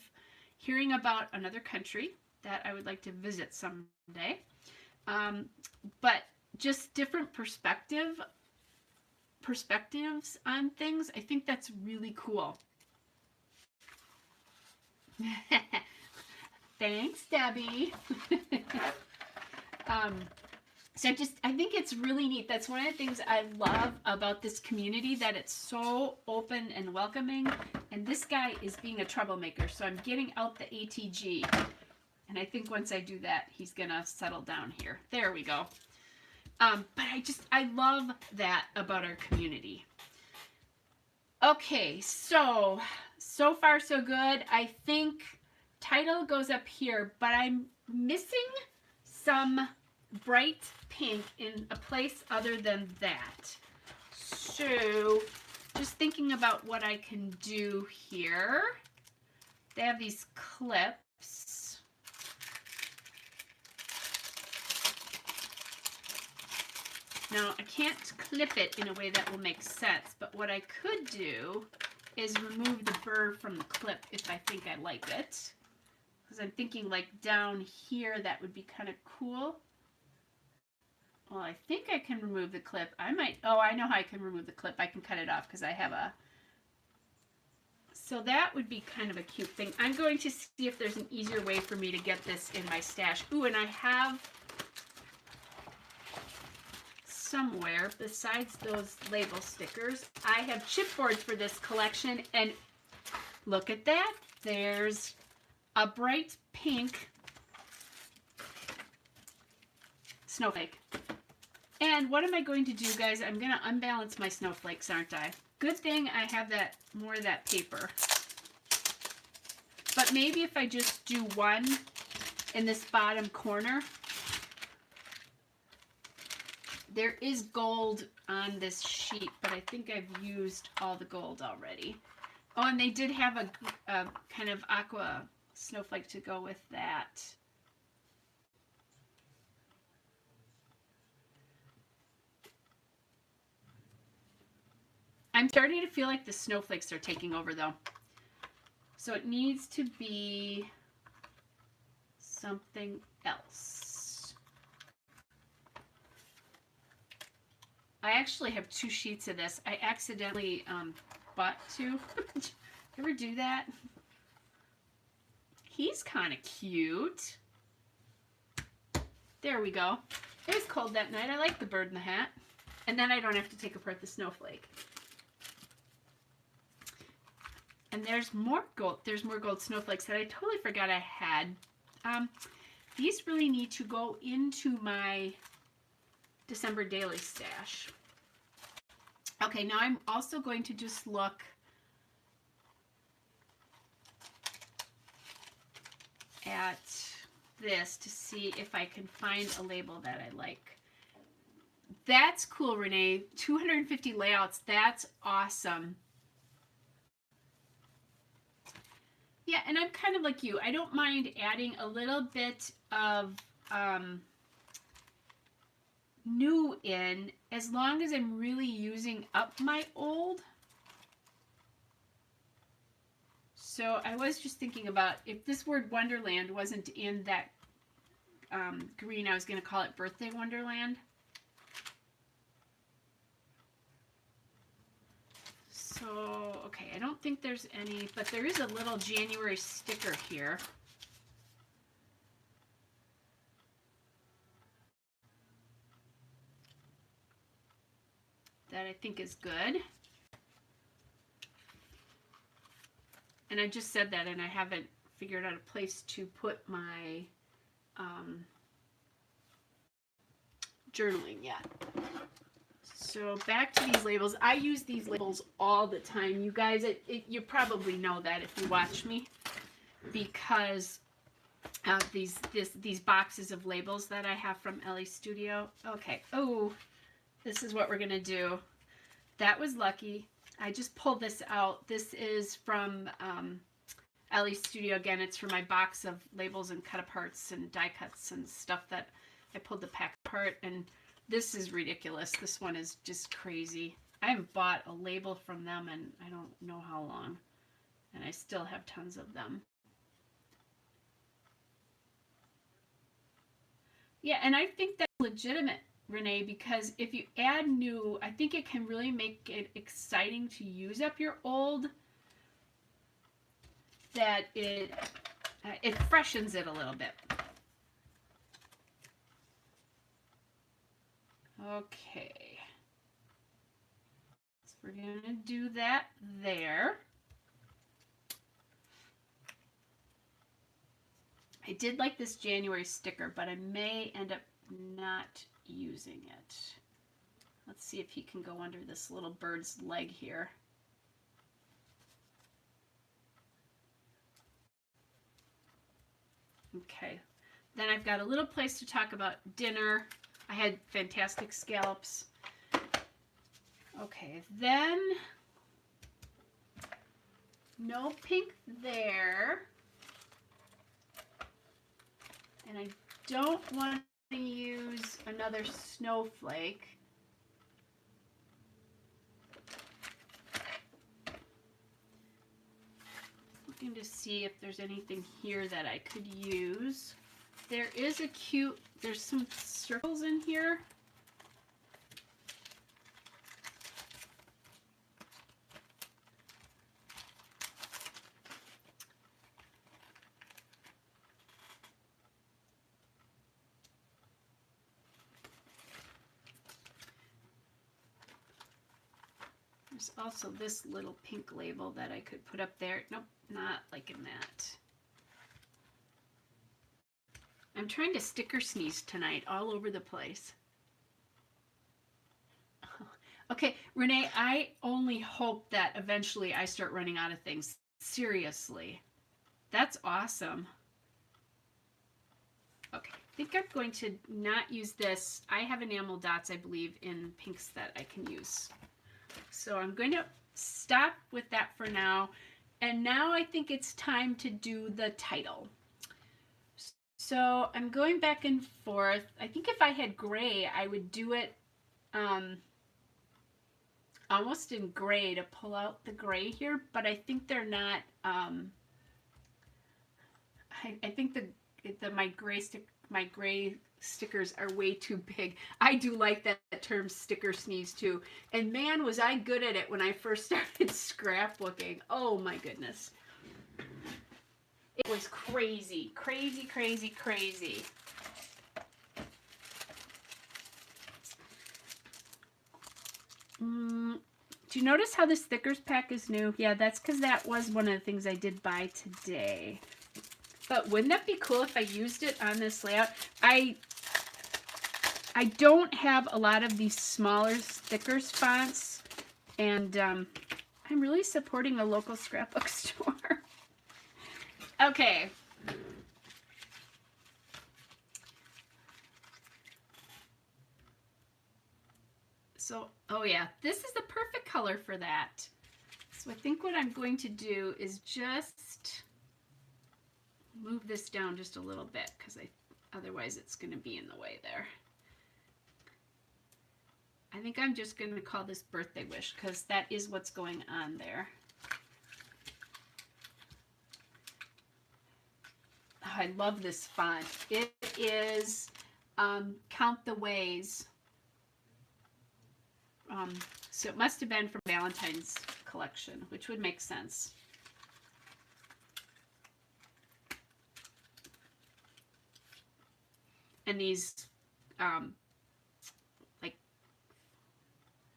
Speaker 1: hearing about another country that I would like to visit someday. But just different perspectives on things. I think that's really cool. Thanks, Debbie. So I think it's really neat. That's one of the things I love about this community, that it's so open and welcoming. And this guy is being a troublemaker, so I'm getting out the ATG. And I think once I do that, he's gonna settle down here. There we go. But I love that about our community. Okay, so far so good. I think title goes up here, but I'm missing some bright pink in a place other than that. So just thinking about what I can do here. They have these clips. Now I can't clip it in a way that will make sense, but what I could do is remove the burr from the clip if I think I like it. Because I'm thinking like down here that would be kind of cool. Well, I think I can remove the clip. I know how I can remove the clip. I can cut it off because I have a... So that would be kind of a cute thing. I'm going to see if there's an easier way for me to get this in my stash. Ooh, and I have somewhere, besides those label stickers, I have chipboards for this collection, and look at that. There's a bright pink snowflake. And what am I going to do, guys? I'm going to unbalance my snowflakes, aren't I? Good thing I have more of that paper. But maybe if I just do one in this bottom corner. There is gold on this sheet, but I think I've used all the gold already. Oh, and they did have a kind of aqua snowflake to go with that. I'm starting to feel like the snowflakes are taking over, though. So it needs to be something else. I actually have 2 sheets of this. I accidentally bought 2. Did you ever do that? He's kind of cute. There we go. It was cold that night. I like the bird in the hat. And then I don't have to take apart the snowflake. And there's more gold. There's more gold snowflakes that I totally forgot I had. These really need to go into my December daily stash. Okay, now I'm also going to just look at this to see if I can find a label that I like. That's cool, Renee. 250 layouts. That's awesome. Yeah, and I'm kind of like you. I don't mind adding a little bit of new in, as long as I'm really using up my old. So I was just thinking about, if this word Wonderland wasn't in that green, I was going to call it Birthday Wonderland. So, okay, I don't think there's any, but there is a little January sticker here. That I think is good. And I just said that, and I haven't figured out a place to put my journaling yet. So back to these labels. I use these labels all the time. You guys, you probably know that if you watch me, because these boxes of labels that I have from Ellie Studio. Okay. Oh, this is what we're gonna do. That was lucky. I just pulled this out. This is from Ellie Studio. Again, it's for my box of labels and cut aparts and die cuts and stuff that I pulled the pack apart. And this is ridiculous. This one is just crazy. I haven't bought a label from them in I don't know how long. And I still have tons of them. Yeah, and I think that's legitimate, Renee, because if you add new, I think it can really make it exciting to use up your old, that it freshens it a little bit. Okay. So we're going to do that there. I did like this January sticker, but I may end up not using it. Let's see if he can go under this little bird's leg here. Okay. Then I've got a little place to talk about dinner. I had fantastic scallops. Okay, then no pink there. And I don't want to use another snowflake. Looking to see if there's anything here that I could use. There is a cute, there's some circles in here. There's also this little pink label that I could put up there. Nope, not liking that. I'm trying to sticker sneeze tonight all over the place. Okay, Renee, I only hope that eventually I start running out of things. Seriously. That's awesome. Okay, I think I'm going to not use this. I have enamel dots, I believe, in pinks that I can use. So I'm going to stop with that for now. And now I think it's time to do the title. So I'm going back and forth. I think if I had gray, I would do it almost in gray to pull out the gray here, but I think they're not, I think my gray stickers are way too big. I do like that term sticker sneeze too. And man, was I good at it when I first started scrapbooking. Oh my goodness. It was crazy, crazy, crazy, crazy. Do you notice how the stickers pack is new? Yeah, that's because that was one of the things I did buy today. But wouldn't that be cool if I used it on this layout? I don't have a lot of these smaller stickers fonts, and I'm really supporting a local scrapbook store. Okay. So, oh yeah, this is the perfect color for that. So I think what I'm going to do is just move this down just a little bit because otherwise it's going to be in the way there. I think I'm just going to call this birthday wish because that is what's going on there. Oh, I love this font. It is Count the Ways. So it must have been from Valentine's collection, which would make sense. And these, like,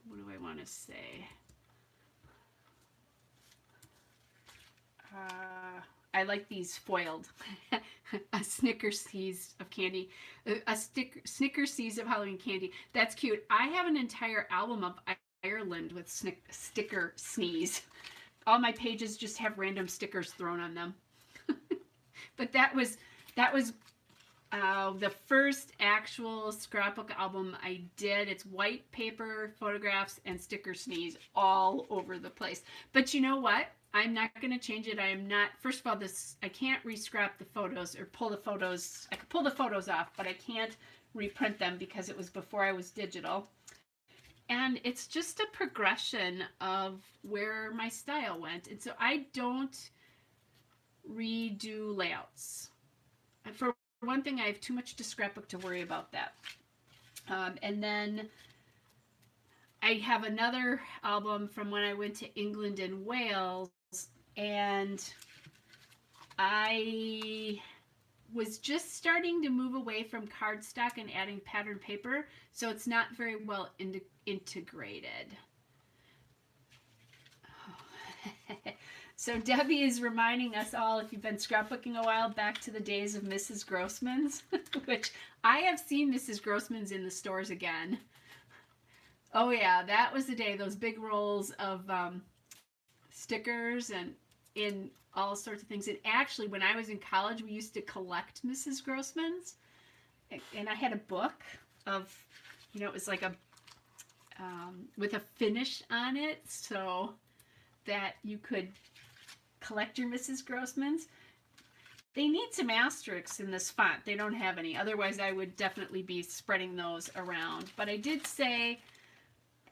Speaker 1: what do I want to say? I like these foiled. A Snickers Seas of candy. A Snickers Seas of Halloween candy. That's cute. I have an entire album of Ireland with sticker sneeze. All my pages just have random stickers thrown on them. But that was the first actual scrapbook album I did. It's white paper, photographs, and sticker sneeze all over the place. But you know what? I'm not going to change it. I am not, first of all, I can't re-scrap the photos or pull the photos. I could pull the photos off, but I can't reprint them because it was before I was digital. And it's just a progression of where my style went. And so I don't redo layouts. For one thing, I have too much to scrapbook to worry about that. And then I have another album from when I went to England and Wales, and I was just starting to move away from cardstock and adding pattern paper, so it's not very well integrated. So Debbie is reminding us all, if you've been scrapbooking a while, back to the days of Mrs. Grossman's, which I have seen Mrs. Grossman's in the stores again. Oh yeah, that was the day, those big rolls of stickers and in all sorts of things. And actually, when I was in college, we used to collect Mrs. Grossman's, and I had a book of, it was like a with a finish on it, so that you could collect your Mrs. Grossman's. They need some asterisks in this font. They don't have any. Otherwise, I would definitely be spreading those around. But I did say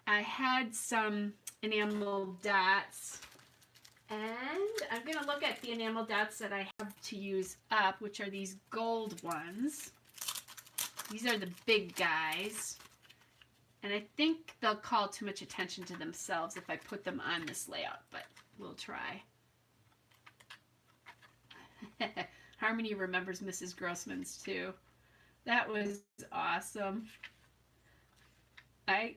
Speaker 1: I had some enamel dots. And I'm going to look at the enamel dots that I have to use up, which are these gold ones. These are the big guys. And I think they'll call too much attention to themselves if I put them on this layout, but we'll try. Harmony remembers Mrs. Grossman's too. That was awesome. I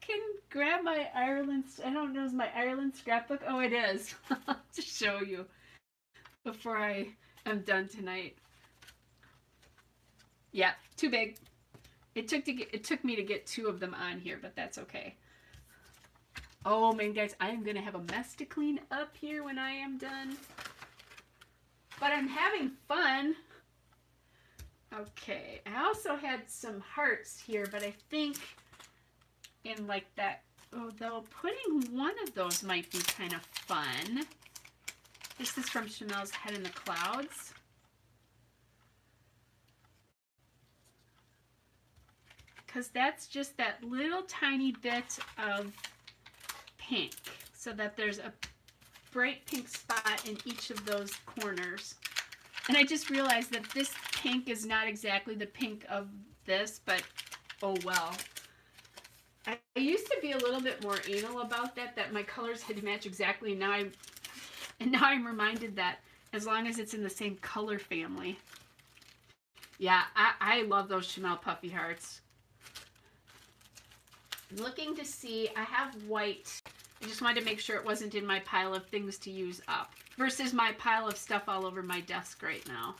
Speaker 1: can grab my Ireland, I don't know, is my Ireland scrapbook? Oh, it is. I'll just show you before I am done tonight. Yeah, too big. It took me to get 2 of them on here, but that's okay. Oh man, guys, I am going to have a mess to clean up here when I am done. But I'm having fun. Okay, I also had some hearts here, but I think in like that, though putting one of those might be kind of fun. This is from Chamel's Head in the Clouds. Because that's just that little tiny bit of pink, so that there's a bright pink spot in each of those corners. And I just realized that this pink is not exactly the pink of this, but oh well. I used to be a little bit more anal about that my colors had to match exactly. Now I'm reminded that as long as it's in the same color family. Yeah, I love those Chamel Puffy Hearts. I'm looking to see, I have white. I just wanted to make sure it wasn't in my pile of things to use up versus my pile of stuff all over my desk right now.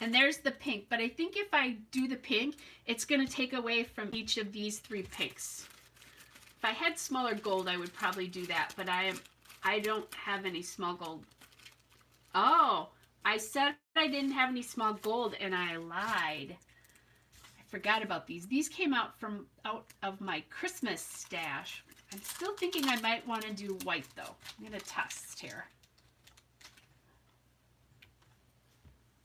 Speaker 1: And there's the pink, but I think if I do the pink, it's going to take away from each of these 3 pinks. If I had smaller gold, I would probably do that, but I don't have any small gold. Oh, I said I didn't have any small gold, and I lied. I forgot about these. These came out of my Christmas stash. I'm still thinking I might want to do white, though. I'm going to test here.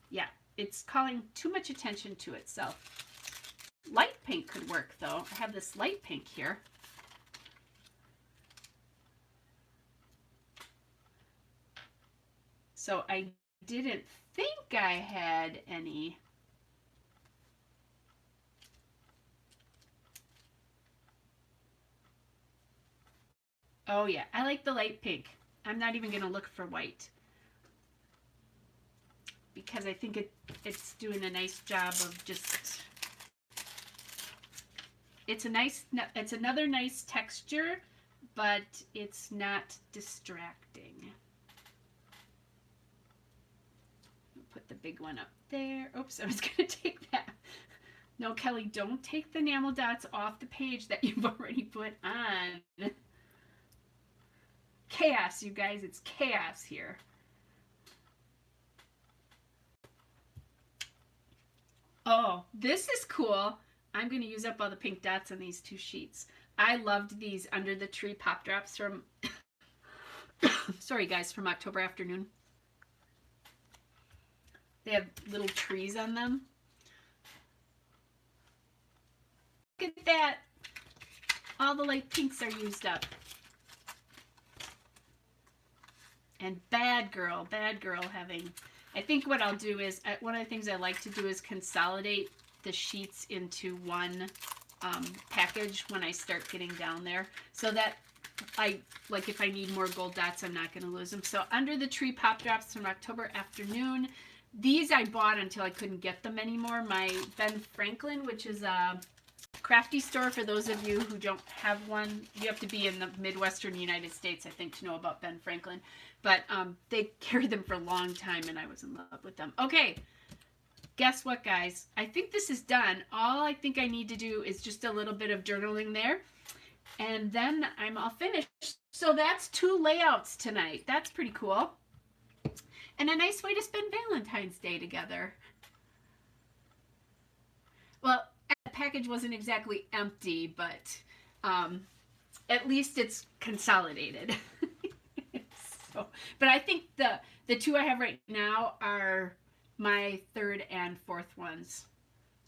Speaker 1: Yeah. It's calling too much attention to itself. Light pink could work though. I have this light pink here. So I didn't think I had any. Oh yeah, I like the light pink. I'm not even going to look for white, because I think it's doing a nice job of just, it's another nice texture, but it's not distracting. Put the big one up there. Oops, I was going to take that. No, Kelly, don't take the enamel dots off the page that you've already put on. Chaos, you guys, it's chaos here. Oh, this is cool. I'm going to use up all the pink dots on these 2 sheets. I loved these Under the Tree pop drops from, sorry guys, from October Afternoon. They have little trees on them. Look at that. All the light pinks are used up. And bad girl having, I think what I'll do is, one of the things I like to do is consolidate the sheets into one package when I start getting down there, so that like if I need more gold dots, I'm not going to lose them. So Under the Tree Pop Drops from October Afternoon. These I bought until I couldn't get them anymore. My Ben Franklin, which is a crafty store. For those of you who don't have one, you have to be in the Midwestern United States, I think, to know about Ben Franklin. But they carried them for a long time, and I was in love with them. Okay, guess what, guys? I think this is done. All I think I need to do is just a little bit of journaling there, and then I'm all finished. So that's 2 layouts tonight. That's pretty cool. And a nice way to spend Valentine's Day together. Well, the package wasn't exactly empty, but at least it's consolidated. So, but I think the 2 I have right now are my 3rd and 4th ones.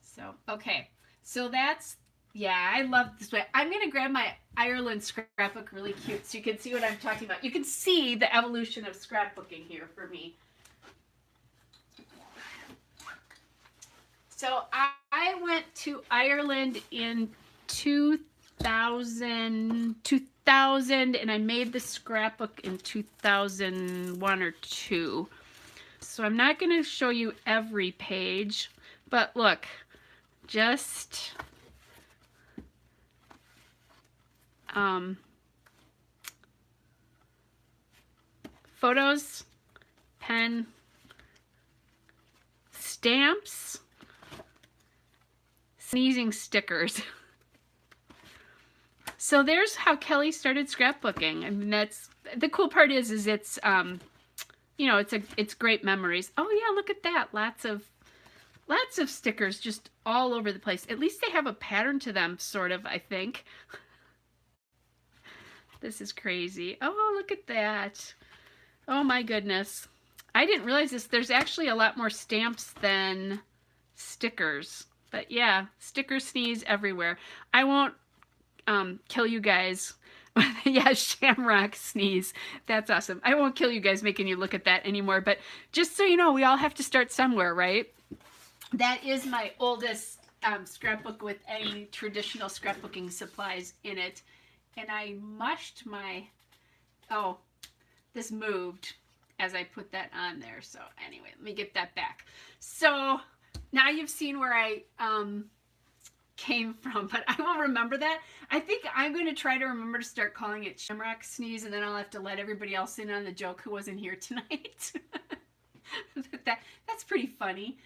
Speaker 1: So, okay. So that's, yeah, I love this way. I'm going to grab my Ireland scrapbook really cute so you can see what I'm talking about. You can see the evolution of scrapbooking here for me. So I went to Ireland in 2000, and I made the scrapbook in 2001 or 2. So I'm not going to show you every page, but look, just photos, pen, stamps, sneezing stickers. So there's how Kelly started scrapbooking. I mean, that's the cool part is it's you know, it's great memories. Oh yeah, look at that. Lots of stickers just all over the place. At least they have a pattern to them, sort of, I think. This is crazy. Oh, look at that. Oh my goodness. I didn't realize this. There's actually a lot more stamps than stickers. But yeah, sticker sneeze everywhere. I won't kill you guys. Yeah, shamrock sneeze. That's awesome. I won't kill you guys making you look at that anymore. But just so you know, we all have to start somewhere, right? That is my oldest scrapbook with any traditional scrapbooking supplies in it. And I mushed my... Oh, this moved as I put that on there. So anyway, let me get that back. So now you've seen where I came from, but I will remember that. I think I'm going to try to remember to start calling it Shamrock Sneeze, and then I'll have to let everybody else in on the joke who wasn't here tonight. That's pretty funny.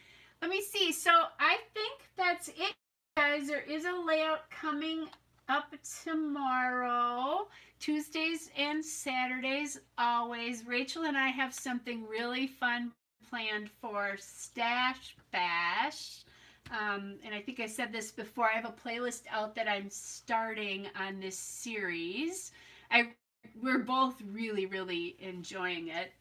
Speaker 1: Let me see. So I think that's it, guys. There is a layout coming up tomorrow, Tuesdays and Saturdays always. Rachel and I have something really fun planned for Stash Bash. And I think I said this before. I have a playlist out that I'm starting on this series. We're both really, really enjoying it.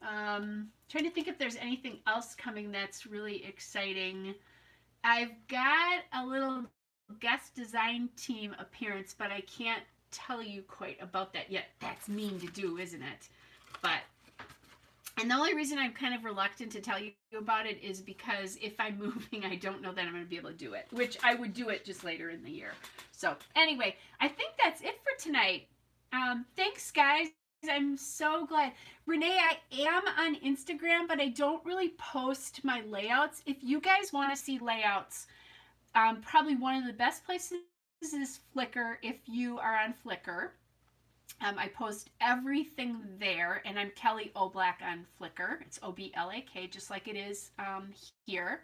Speaker 1: Trying to think if there's anything else coming that's really exciting. I've got a little guest design team appearance, but I can't tell you quite about that yet. That's mean to do, isn't it? And the only reason I'm kind of reluctant to tell you about it is because if I'm moving, I don't know that I'm going to be able to do it, which I would do it just later in the year. So anyway, I think that's it for tonight. Thanks, guys. I'm so glad. Renee, I am on Instagram, but I don't really post my layouts. If you guys want to see layouts, probably one of the best places is Flickr if you are on Flickr. I post everything there, and I'm Kelly Oblak on Flickr. It's O-B-L-A-K, just like it is here.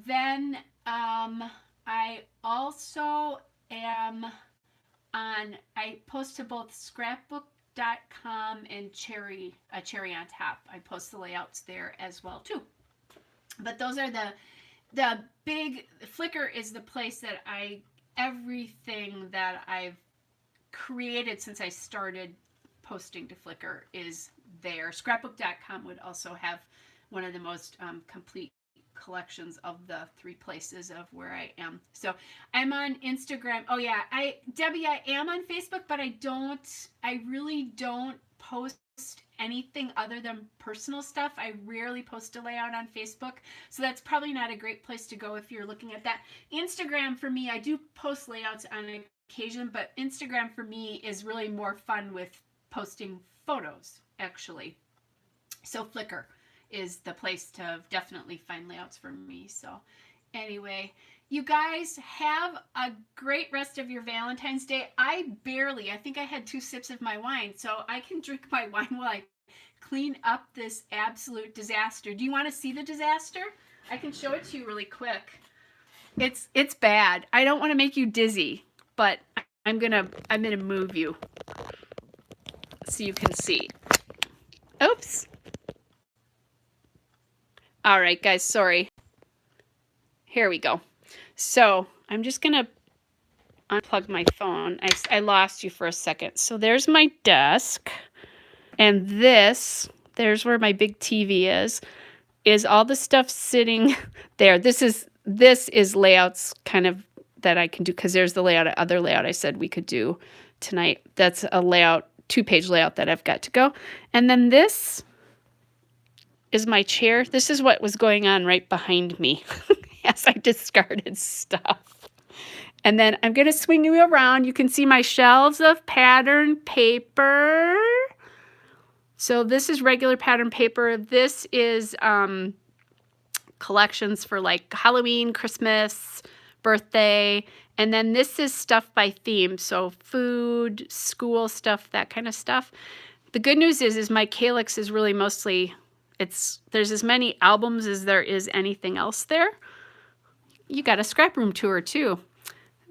Speaker 1: Then I also am on, I post to both scrapbook.com and Cherry on Top. I post the layouts there as well too. But those are the big, Flickr is the place that everything that I've created since I started posting to Flickr is there. Scrapbook.com would also have one of the most complete collections of the 3 places of where I am. So I'm on Instagram. Oh yeah, Debbie, I am on Facebook, but I really don't post anything other than personal stuff. I rarely post a layout on Facebook, so that's probably not a great place to go if you're looking at that. Instagram for me, I do post layouts on occasion, but Instagram for me is really more fun with posting photos, actually. So Flickr is the place to definitely find layouts for me. So anyway, you guys have a great rest of your Valentine's Day. I think I had 2 sips of my wine, so I can drink my wine while I clean up this absolute disaster. Do you want to see the disaster? I can show it to you really quick. It's bad. I don't want to make you dizzy, but I'm gonna move you so you can see. Oops. All right, guys, sorry. Here we go. So I'm just gonna unplug my phone. I lost you for a second. So there's my desk, and there's where my big TV is all the stuff sitting there. This is layouts kind of that I can do, because there's the other layout I said we could do tonight. That's a layout, 2-page layout that I've got to go. And then this is my chair. This is what was going on right behind me as I discarded stuff. And then I'm going to swing you around. You can see my shelves of pattern paper. So this is regular pattern paper. This is collections for like Halloween, Christmas, birthday. And then this is stuff by theme. So food, school stuff, that kind of stuff. The good news is my Calyx is really mostly, there's as many albums as there is anything else there. You got a scrap room tour too.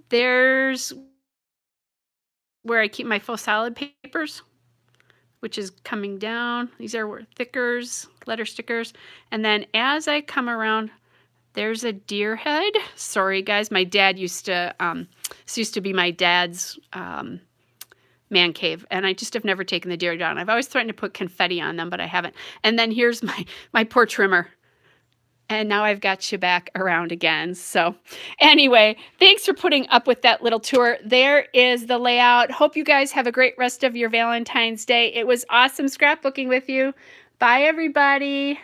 Speaker 1: There's where I keep my faux solid papers, which is coming down. These are thickers, letter stickers. And then as I come around, there's a deer head. Sorry, guys. My dad this used to be my dad's man cave, and I just have never taken the deer down. I've always threatened to put confetti on them, but I haven't. And then here's my poor trimmer. And now I've got you back around again. So anyway, thanks for putting up with that little tour. There is the layout. Hope you guys have a great rest of your Valentine's Day. It was awesome scrapbooking with you. Bye, everybody.